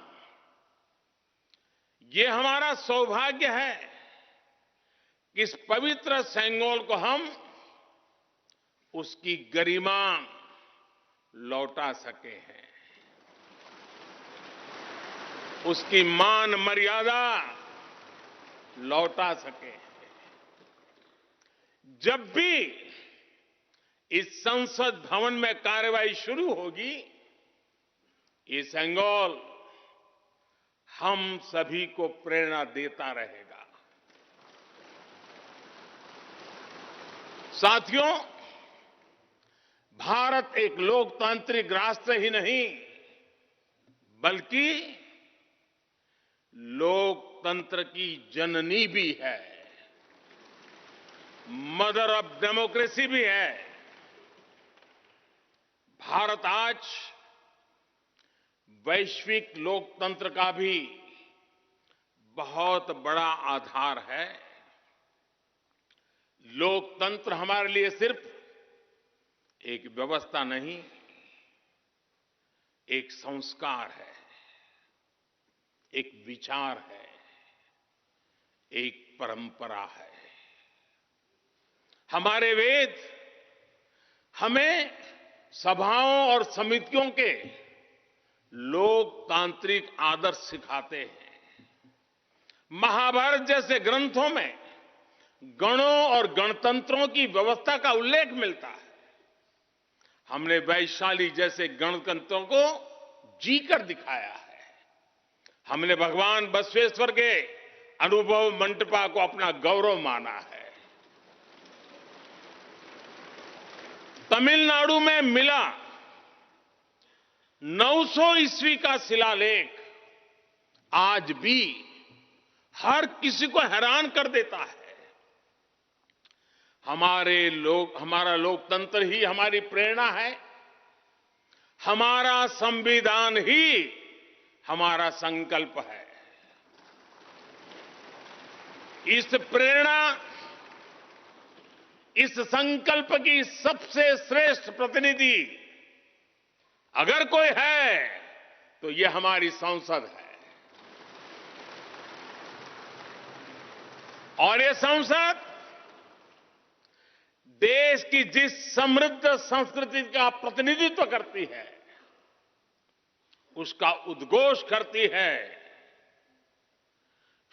ये हमारा सौभाग्य है कि इस पवित्र सेंगोल को हम उसकी गरिमा लौटा सके हैं, उसकी मान मर्यादा लौटा सके हैं। जब भी इस संसद भवन में कार्यवाही शुरू होगी, ये सेंगोल हम सभी को प्रेरणा देता रहेगा। साथियों, भारत एक लोकतांत्रिक राष्ट्र ही नहीं बल्कि लोकतंत्र की जननी भी है, मदर ऑफ डेमोक्रेसी भी है। भारत आज वैश्विक लोकतंत्र का भी बहुत बड़ा आधार है। लोकतंत्र हमारे लिए सिर्फ एक व्यवस्था नहीं, एक संस्कार है, एक विचार है, एक परंपरा है। हमारे वेद हमें सभाओं और समितियों के लोकतांत्रिक आदर्श सिखाते हैं। महाभारत जैसे ग्रंथों में गणों और गणतंत्रों की व्यवस्था का उल्लेख मिलता है। हमने वैशाली जैसे गणतंत्रों को जीकर दिखाया है। हमने भगवान बसवेश्वर के अनुभव मंटपा को अपना गौरव माना है। तमिलनाडु में मिला 900 ईस्वी का शिलालेख आज भी हर किसी को हैरान कर देता है। हमारा लोकतंत्र ही हमारी प्रेरणा है, हमारा संविधान ही हमारा संकल्प है। इस प्रेरणा, इस संकल्प की सबसे श्रेष्ठ प्रतिनिधि अगर कोई है तो ये हमारी संसद है। और ये संसद देश की जिस समृद्ध संस्कृति का प्रतिनिधित्व करती है, उसका उद्घोष करती है।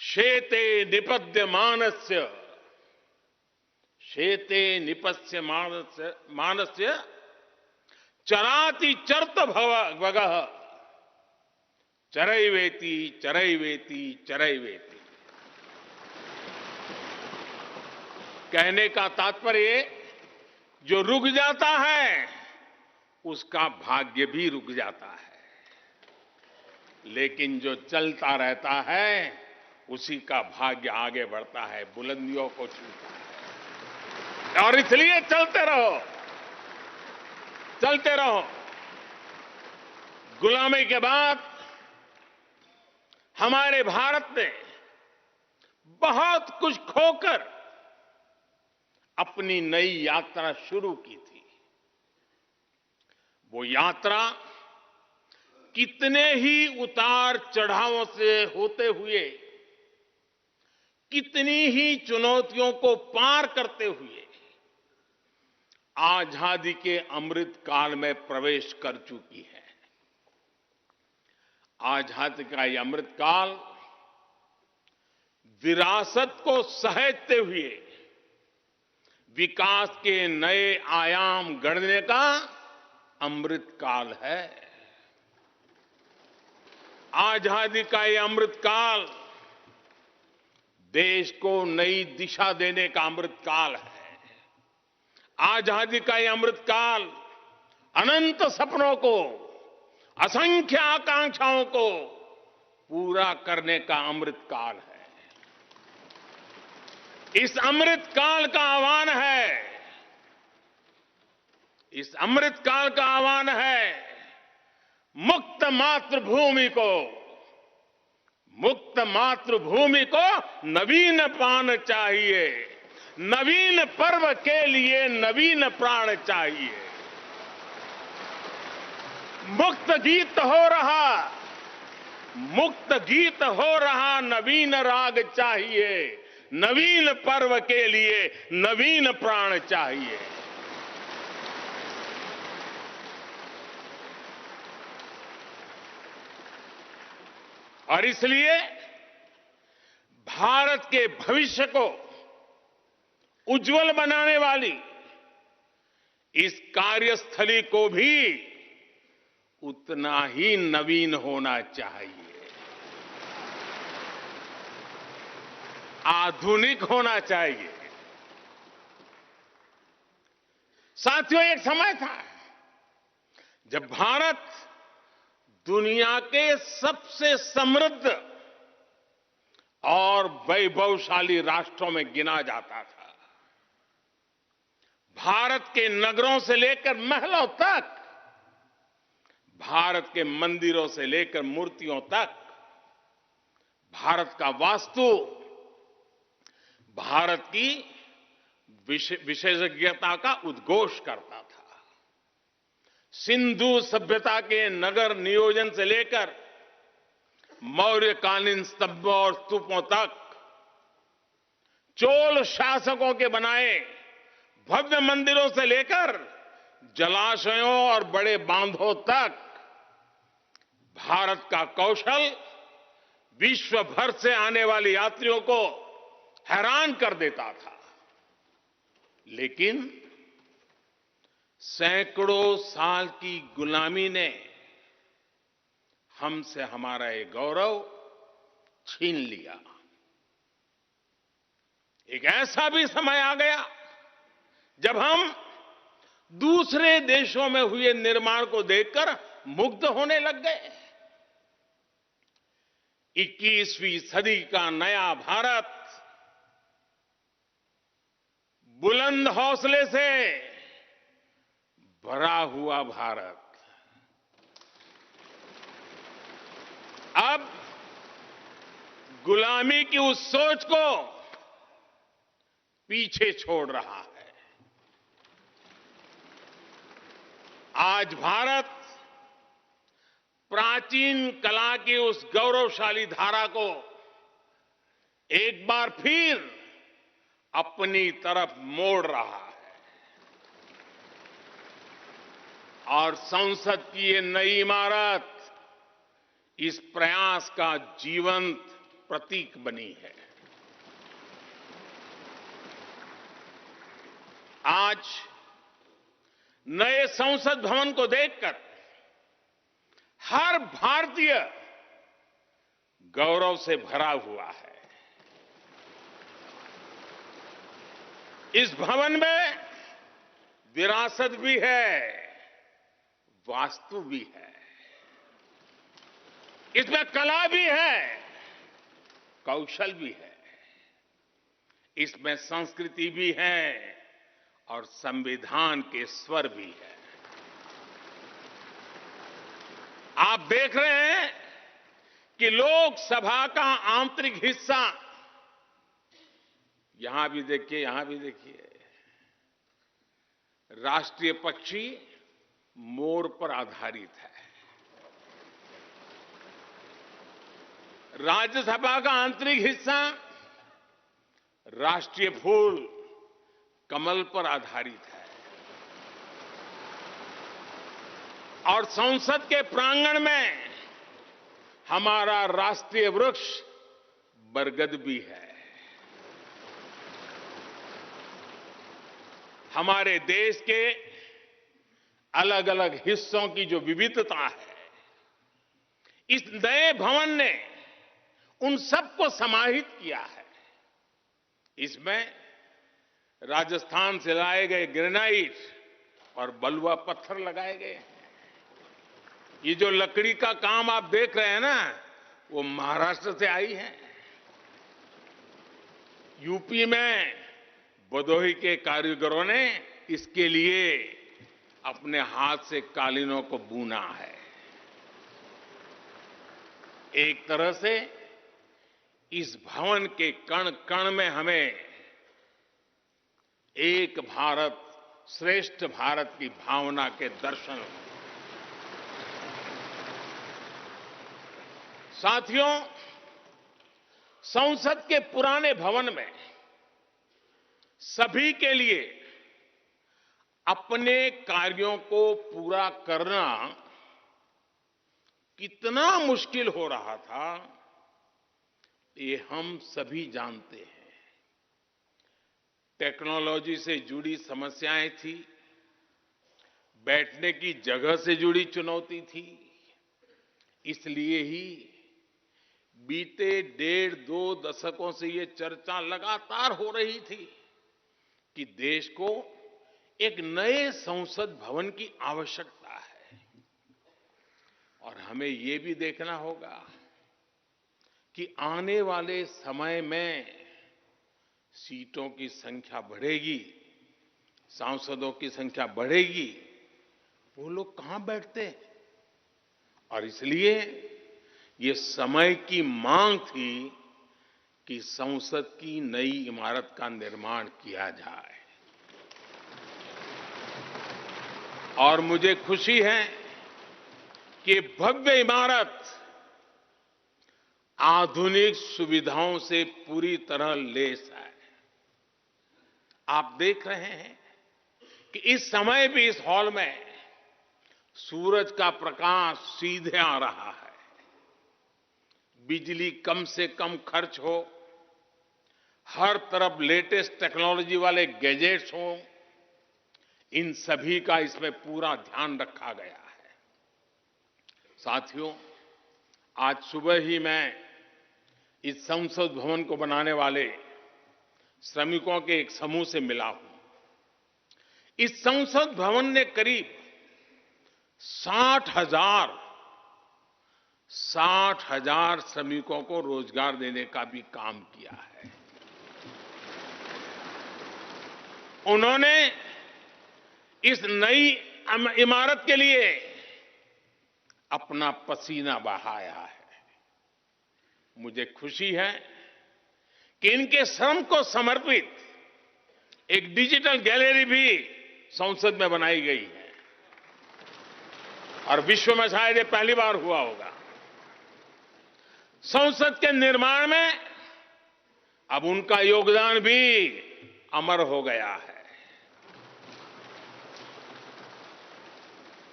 शेते निपद्यमानस्य, शेते निपस्य मानस्य चराति चर्त भगः चरैवेति चरैवेति चरैवेति। कहने का तात्पर्य, जो रुक जाता है उसका भाग्य भी रुक जाता है, लेकिन जो चलता रहता है उसी का भाग्य आगे बढ़ता है, बुलंदियों को छूता है। और इसलिए चलते रहो, चलते रहो। गुलामी के बाद हमारे भारत ने बहुत कुछ खोकर अपनी नई यात्रा शुरू की थी। वो यात्रा कितने ही उतार चढ़ावों से होते हुए, कितनी ही चुनौतियों को पार करते हुए आजादी के अमृत काल में प्रवेश कर चुकी है। आजादी का ये अमृत काल विरासत को सहेजते हुए विकास के नए आयाम गढ़ने का अमृत काल है। आजादी का ये अमृत काल देश को नई दिशा देने का अमृत काल है। आजादी का ये अमृत काल अनंत सपनों को, असंख्य आकांक्षाओं को पूरा करने का अमृत काल है। इस अमृत काल का आह्वान है, इस अमृत काल का आह्वान है मुक्त मातृभूमि को, मुक्त मातृभूमि को नवीन पान चाहिए, नवीन पर्व के लिए नवीन प्राण चाहिए। मुक्त गीत हो रहा, मुक्त गीत हो रहा नवीन राग चाहिए, नवीन पर्व के लिए नवीन प्राण चाहिए। और इसलिए भारत के भविष्य को उज्जवल बनाने वाली इस कार्यस्थली को भी उतना ही नवीन होना चाहिए, आधुनिक होना चाहिए। साथियों, एक समय था जब भारत दुनिया के सबसे समृद्ध और वैभवशाली राष्ट्रों में गिना जाता था। भारत के नगरों से लेकर महलों तक, भारत के मंदिरों से लेकर मूर्तियों तक, भारत का वास्तु भारत की विशेषज्ञता का उद्घोष करता था। सिंधु सभ्यता के नगर नियोजन से लेकर मौर्यकालीन स्तंभों और स्तूपों तक, चोल शासकों के बनाए भव्य मंदिरों से लेकर जलाशयों और बड़े बांधों तक, भारत का कौशल विश्व भर से आने वाले यात्रियों को हैरान कर देता था। लेकिन सैकड़ों साल की गुलामी ने हमसे हमारा ये गौरव छीन लिया। एक ऐसा भी समय आ गया जब हम दूसरे देशों में हुए निर्माण को देखकर मुग्ध होने लग गए। 21वीं सदी का नया भारत बुलंद हौसले से भरा हुआ भारत अब गुलामी की उस सोच को पीछे छोड़ रहा है। आज भारत प्राचीन कला की उस गौरवशाली धारा को एक बार फिर अपनी तरफ मोड़ रहा है और संसद की ये नई इमारत इस प्रयास का जीवंत प्रतीक बनी है। आज नए संसद भवन को देखकर हर भारतीय गौरव से भरा हुआ है। इस भवन में विरासत भी है, वास्तु भी है, इसमें कला भी है, कौशल भी है, इसमें संस्कृति भी है और संविधान के स्वर भी है। आप देख रहे हैं कि लोकसभा का आंतरिक हिस्सा, यहां भी देखिए, यहां भी देखिए, राष्ट्रीय पक्षी मोर पर आधारित है। राज्यसभा का आंतरिक हिस्सा राष्ट्रीय फूल कमल पर आधारित है और संसद के प्रांगण में हमारा राष्ट्रीय वृक्ष बरगद भी है। हमारे देश के अलग अलग हिस्सों की जो विविधता है, इस नए भवन ने उन सबको समाहित किया है। इसमें राजस्थान से लाए गए ग्रेनाइट और बलुआ पत्थर लगाए गए हैं। ये जो लकड़ी का काम आप देख रहे हैं ना, वो महाराष्ट्र से आई है। यूपी में भदोही के कारीगरों ने इसके लिए अपने हाथ से कालीनों को बुना है। एक तरह से इस भवन के कण कण में हमें एक भारत श्रेष्ठ भारत की भावना के दर्शन। साथियों, संसद के पुराने भवन में सभी के लिए अपने कार्यों को पूरा करना कितना मुश्किल हो रहा था, ये हम सभी जानते हैं। टेक्नोलॉजी से जुड़ी समस्याएं थी, बैठने की जगह से जुड़ी चुनौती थी। इसलिए ही बीते 1.5-2 दशकों से ये चर्चा लगातार हो रही थी कि देश को एक नए संसद भवन की आवश्यकता है। और हमें ये भी देखना होगा कि आने वाले समय में सीटों की संख्या बढ़ेगी, सांसदों की संख्या बढ़ेगी, वो लोग कहां बैठते हैं? और इसलिए ये समय की मांग थी कि संसद की नई इमारत का निर्माण किया जाए। और मुझे खुशी है कि भव्य इमारत आधुनिक सुविधाओं से पूरी तरह लैस है। आप देख रहे हैं कि इस समय भी इस हॉल में सूरज का प्रकाश सीधे आ रहा है, बिजली कम से कम खर्च हो, हर तरफ लेटेस्ट टेक्नोलॉजी वाले गैजेट्स हों, इन सभी का इसमें पूरा ध्यान रखा गया है। साथियों, आज सुबह ही मैं इस संसद भवन को बनाने वाले श्रमिकों के एक समूह से मिला हूं। इस संसद भवन ने करीब 60,000 श्रमिकों को रोजगार देने का भी काम किया है। उन्होंने इस नई इमारत के लिए अपना पसीना बहाया है। मुझे खुशी है कि इनके श्रम को समर्पित एक डिजिटल गैलरी भी संसद में बनाई गई है और विश्व में शायद ये पहली बार हुआ होगा। संसद के निर्माण में अब उनका योगदान भी अमर हो गया है।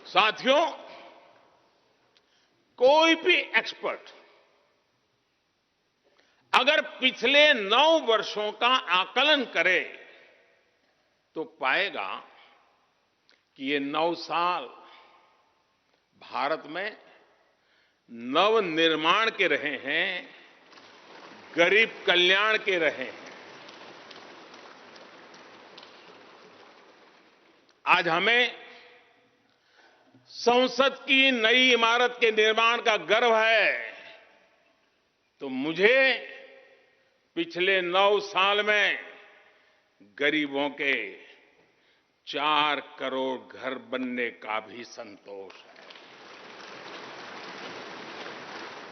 साथियों, कोई भी एक्सपर्ट अगर पिछले 9 वर्षों का आकलन करे तो पाएगा कि ये 9 साल भारत में नव निर्माण के रहे हैं, गरीब कल्याण के रहे हैं। आज हमें संसद की नई इमारत के निर्माण का गर्व है, तो मुझे पिछले 9 साल में गरीबों के 4 करोड़ घर बनने का भी संतोष है।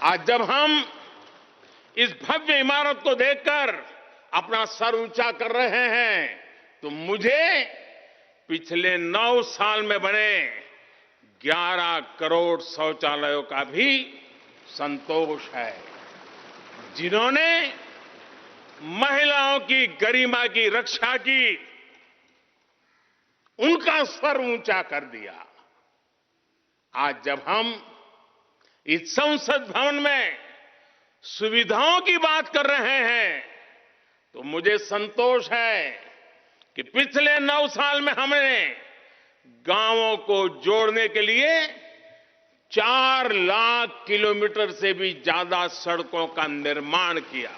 आज जब हम इस भव्य इमारत को देखकर अपना सर ऊंचा कर रहे हैं, तो मुझे पिछले 9 साल में बने 11 करोड़ शौचालयों का भी संतोष है, जिन्होंने महिलाओं की गरिमा की रक्षा की, उनका स्तर ऊंचा कर दिया। आज जब हम इस संसद भवन में सुविधाओं की बात कर रहे हैं, तो मुझे संतोष है कि पिछले 9 साल में हमने गांवों को जोड़ने के लिए 4 लाख किलोमीटर से भी ज्यादा सड़कों का निर्माण किया।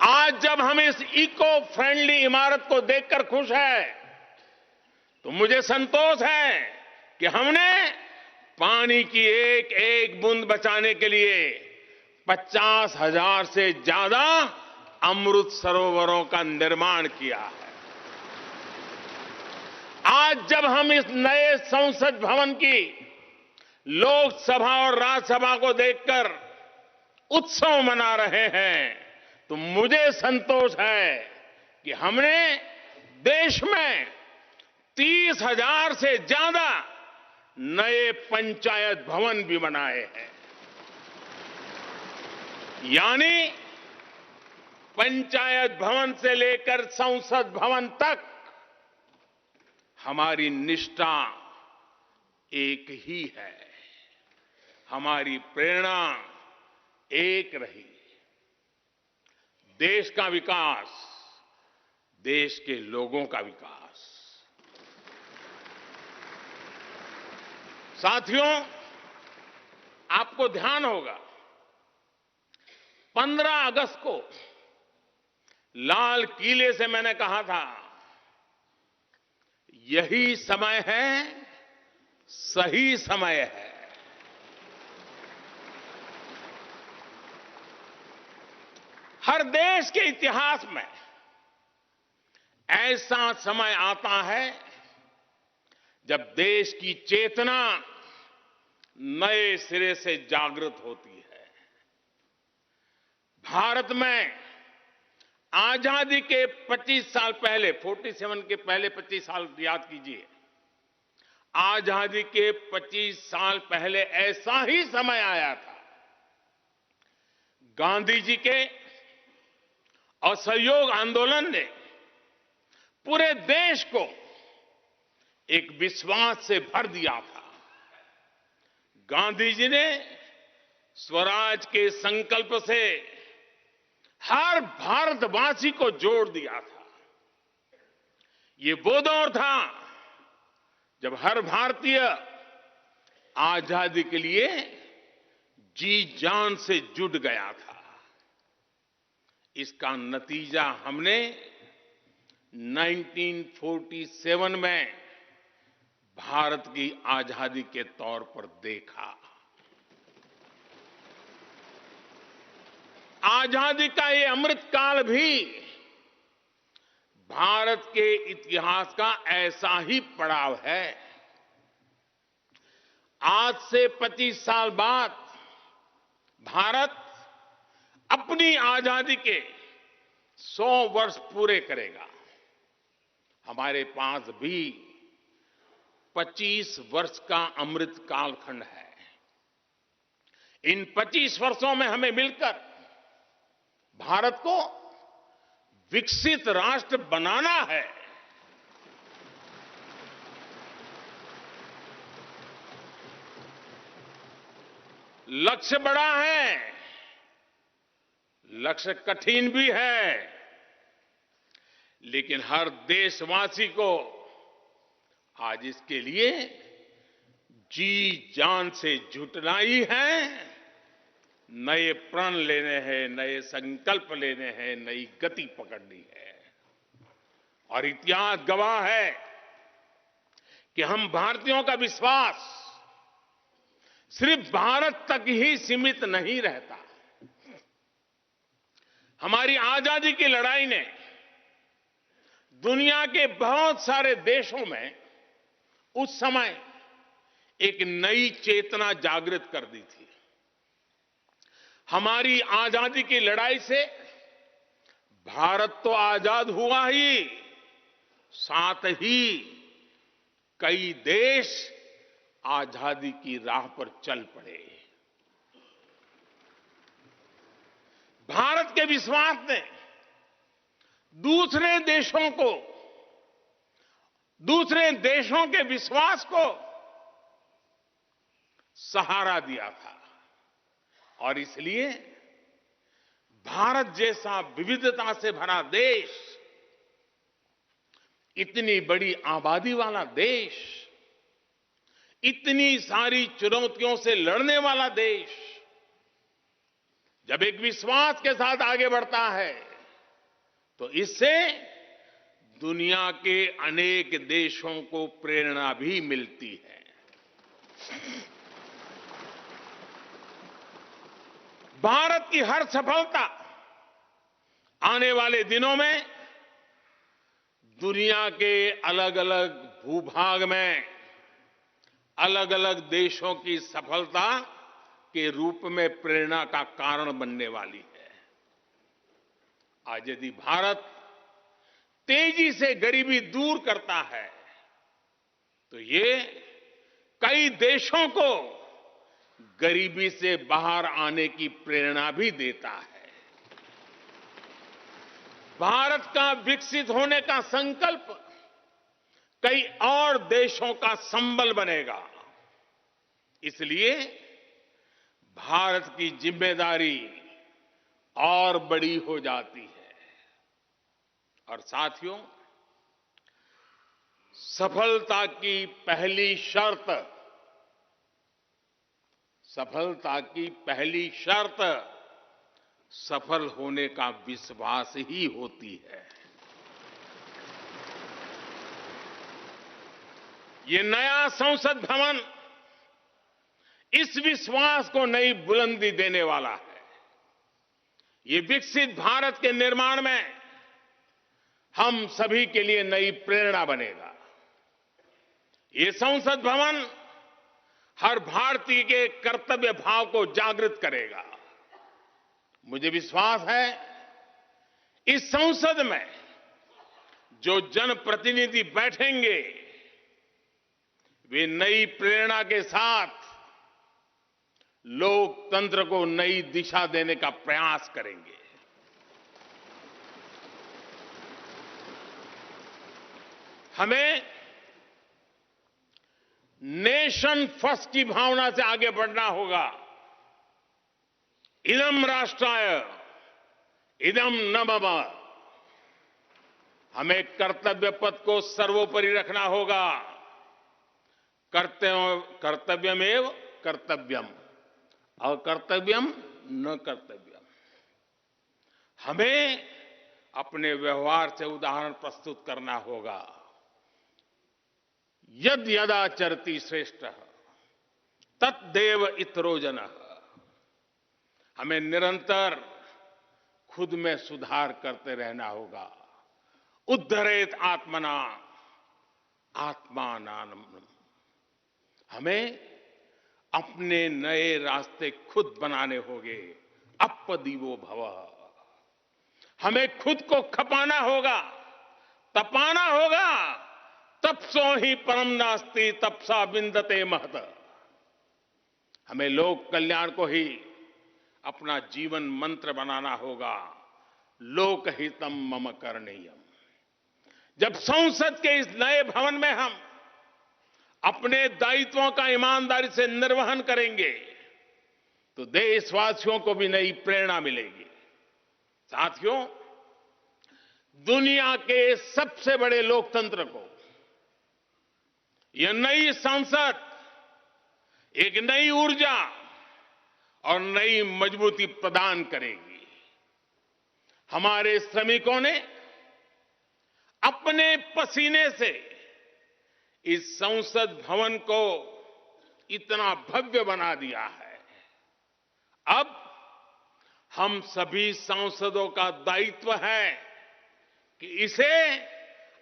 आज जब हम इस इको फ्रेंडली इमारत को देखकर खुश हैं, तो मुझे संतोष है कि हमने पानी की एक एक बूंद बचाने के लिए 50,000 से ज्यादा अमृत सरोवरों का निर्माण किया है। आज जब हम इस नए संसद भवन की लोकसभा और राज्यसभा को देखकर उत्सव मना रहे हैं, तो मुझे संतोष है कि हमने देश में 30,000 से ज्यादा नए पंचायत भवन भी बनाए हैं। यानी पंचायत भवन से लेकर संसद भवन तक हमारी निष्ठा एक ही है, हमारी प्रेरणा एक रही। देश का विकास, देश के लोगों का विकास। साथियों, आपको ध्यान होगा 15 अगस्त को लाल किले से मैंने कहा था, यही समय है, सही समय है। हर देश के इतिहास में ऐसा समय आता है जब देश की चेतना नए सिरे से जागृत होती है। भारत में आजादी के 25 साल पहले, 47 के पहले 25 साल याद कीजिए, आजादी के 25 साल पहले ऐसा ही समय आया था। गांधी जी के असहयोग आंदोलन ने पूरे देश को एक विश्वास से भर दिया था। गांधी जी ने स्वराज के संकल्प से हर भारतवासी को जोड़ दिया था। ये वो दौर था जब हर भारतीय आजादी के लिए जी जान से जुट गया था। इसका नतीजा हमने 1947 में भारत की आजादी के तौर पर देखा। आजादी का ये अमृतकाल भी भारत के इतिहास का ऐसा ही पड़ाव है। आज से 25 साल बाद भारत अपनी आजादी के 100 वर्ष पूरे करेगा। हमारे पास भी 25 वर्ष का अमृत कालखंड है। इन 25 वर्षों में हमें मिलकर भारत को विकसित राष्ट्र बनाना है। लक्ष्य बड़ा है, लक्ष्य कठिन भी है, लेकिन हर देशवासी को आज इसके लिए जी जान से जुटना ही है। नए प्रण लेने हैं, नए संकल्प लेने हैं, नई गति पकड़नी है। और इतिहास गवाह है कि हम भारतीयों का विश्वास सिर्फ भारत तक ही सीमित नहीं रहता। हमारी आजादी की लड़ाई ने दुनिया के बहुत सारे देशों में उस समय एक नई चेतना जागृत कर दी थी। हमारी आजादी की लड़ाई से भारत तो आजाद हुआ ही, साथ ही कई देश आजादी की राह पर चल पड़े। भारत के विश्वास ने दूसरे देशों के विश्वास को सहारा दिया था। और इसलिए भारत जैसा विविधता से भरा देश, इतनी बड़ी आबादी वाला देश, इतनी सारी चुनौतियों से लड़ने वाला देश जब एक विश्वास के साथ आगे बढ़ता है तो इससे दुनिया के अनेक देशों को प्रेरणा भी मिलती है। भारत की हर सफलता आने वाले दिनों में दुनिया के अलग अलग भूभाग में अलग अलग देशों की सफलता के रूप में प्रेरणा का कारण बनने वाली है। आज यदि भारत तेजी से गरीबी दूर करता है तो ये कई देशों को गरीबी से बाहर आने की प्रेरणा भी देता है। भारत का विकसित होने का संकल्प कई और देशों का संबल बनेगा। इसलिए भारत की जिम्मेदारी और बड़ी हो जाती है। और साथियों, सफलता की पहली शर्त सफल होने का विश्वास ही होती है। ये नया संसद भवन इस विश्वास को नई बुलंदी देने वाला है। ये विकसित भारत के निर्माण में हम सभी के लिए नई प्रेरणा बनेगा। ये संसद भवन हर भारतीय के कर्तव्य भाव को जागृत करेगा। मुझे विश्वास है इस संसद में जो जनप्रतिनिधि बैठेंगे वे नई प्रेरणा के साथ लोकतंत्र को नई दिशा देने का प्रयास करेंगे। हमें नेशन फर्स्ट की भावना से आगे बढ़ना होगा। इदम राष्ट्राय इदम न मम। हमें कर्तव्य पथ को सर्वोपरि रखना होगा। कर्तव्यमेव कर्तव्यम, अकर्तव्यम न कर्तव्यम। हमें अपने व्यवहार से उदाहरण प्रस्तुत करना होगा। यद यदाचरति श्रेष्ठ तत्देव इतरो जनः। हमें निरंतर खुद में सुधार करते रहना होगा। उद्धरेत आत्मना आत्मानाम। हमें अपने नए रास्ते खुद बनाने होंगे। अपदीवो भवः। हमें खुद को खपाना होगा, तपाना होगा। तपसो ही परम नास्ति तपसा विंदते महत। हमें लोक कल्याण को ही अपना जीवन मंत्र बनाना होगा। लोकहितम मम करणीयम। जब संसद के इस नए भवन में हम अपने दायित्वों का ईमानदारी से निर्वहन करेंगे तो देशवासियों को भी नई प्रेरणा मिलेगी। साथियों, दुनिया के सबसे बड़े लोकतंत्र को यह नई संसद एक नई ऊर्जा और नई मजबूती प्रदान करेगी। हमारे श्रमिकों ने अपने पसीने से इस संसद भवन को इतना भव्य बना दिया है। अब हम सभी सांसदों का दायित्व है कि इसे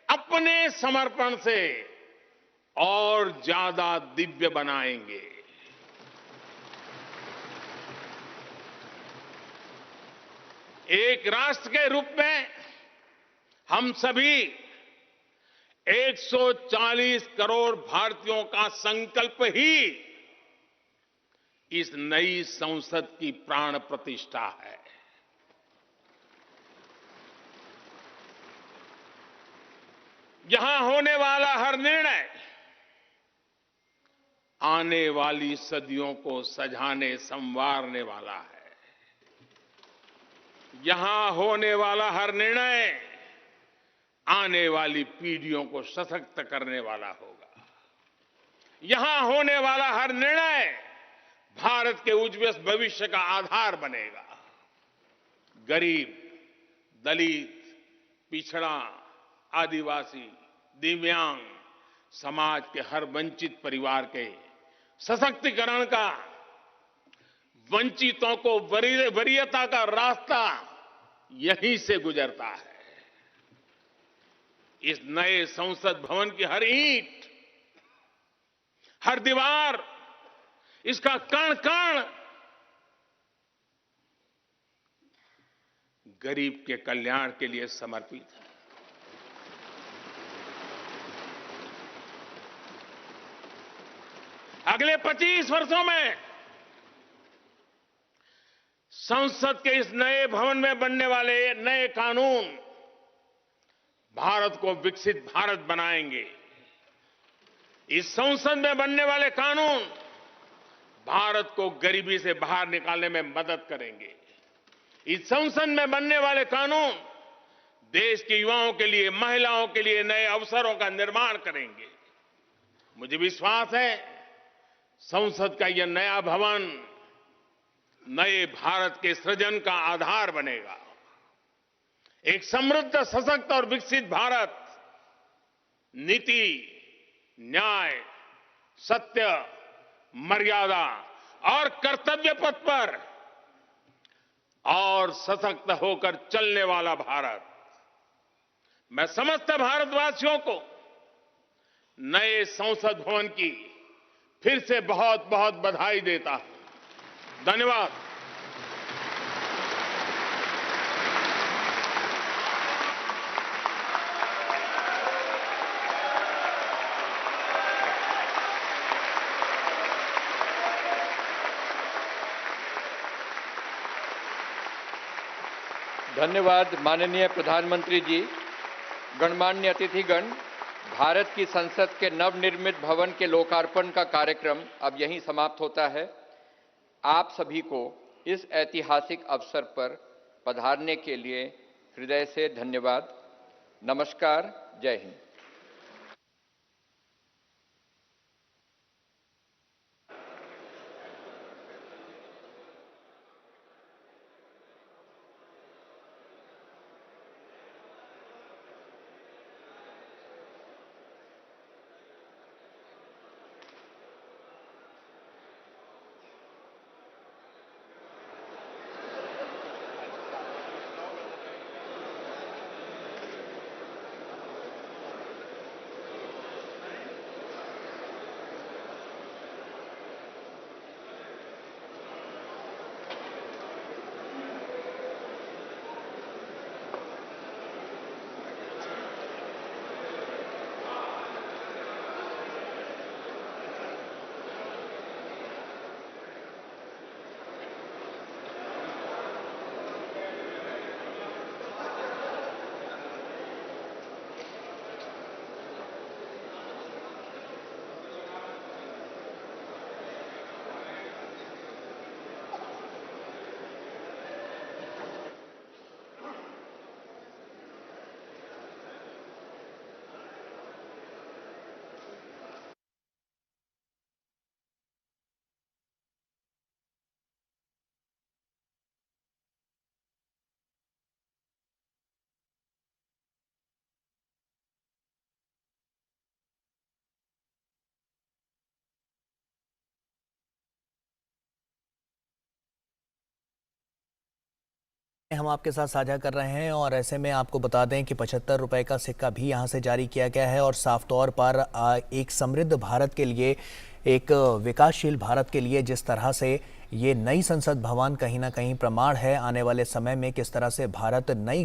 अपने समर्पण से और ज्यादा दिव्य बनाएंगे। एक राष्ट्र के रूप में हम सभी 140 करोड़ भारतीयों का संकल्प ही इस नई संसद की प्राण प्रतिष्ठा है। यहां होने वाला हर निर्णय आने वाली सदियों को सजाने संवारने वाला है। यहां होने वाला हर निर्णय आने वाली पीढ़ियों को सशक्त करने वाला होगा। यहां होने वाला हर निर्णय भारत के उज्ज्वल भविष्य का आधार बनेगा। गरीब, दलित, पिछड़ा, आदिवासी, दिव्यांग समाज के हर वंचित परिवार के सशक्तिकरण का, वंचितों को वरीयता का रास्ता यहीं से गुजरता है। इस नए संसद भवन की हर ईंट, हर दीवार, इसका कण कण गरीब के कल्याण के लिए समर्पित है। अगले 25 वर्षों में संसद के इस नए भवन में बनने वाले नए कानून भारत को विकसित भारत बनाएंगे। इस संसद में बनने वाले कानून भारत को गरीबी से बाहर निकालने में मदद करेंगे। इस संसद में बनने वाले कानून देश के युवाओं के लिए, महिलाओं के लिए नए अवसरों का निर्माण करेंगे। मुझे विश्वास है संसद का यह नया भवन नए भारत के सृजन का आधार बनेगा। एक समृद्ध, सशक्त और विकसित भारत नीति, न्याय, सत्य, मर्यादा और कर्तव्य पथ पर और सशक्त होकर चलने वाला भारत। मैं समस्त भारतवासियों को नए संसद भवन की फिर से बहुत बहुत बधाई देता हूं। धन्यवाद। धन्यवाद माननीय प्रधानमंत्री जी। गणमान्य अतिथिगण, भारत की संसद के नवनिर्मित भवन के लोकार्पण का कार्यक्रम अब यहीं समाप्त होता है। आप सभी को इस ऐतिहासिक अवसर पर पधारने के लिए हृदय से धन्यवाद। नमस्कार। जय हिंद। हम आपके साथ साझा कर रहे हैं और ऐसे में आपको बता दें कि 75 रुपए का सिक्का भी यहाँ से जारी किया गया है और साफ तौर पर एक समृद्ध भारत के लिए, एक विकासशील भारत के लिए जिस तरह से ये नई संसद भवन कहीं ना कहीं प्रमाण है आने वाले समय में किस तरह से भारत नई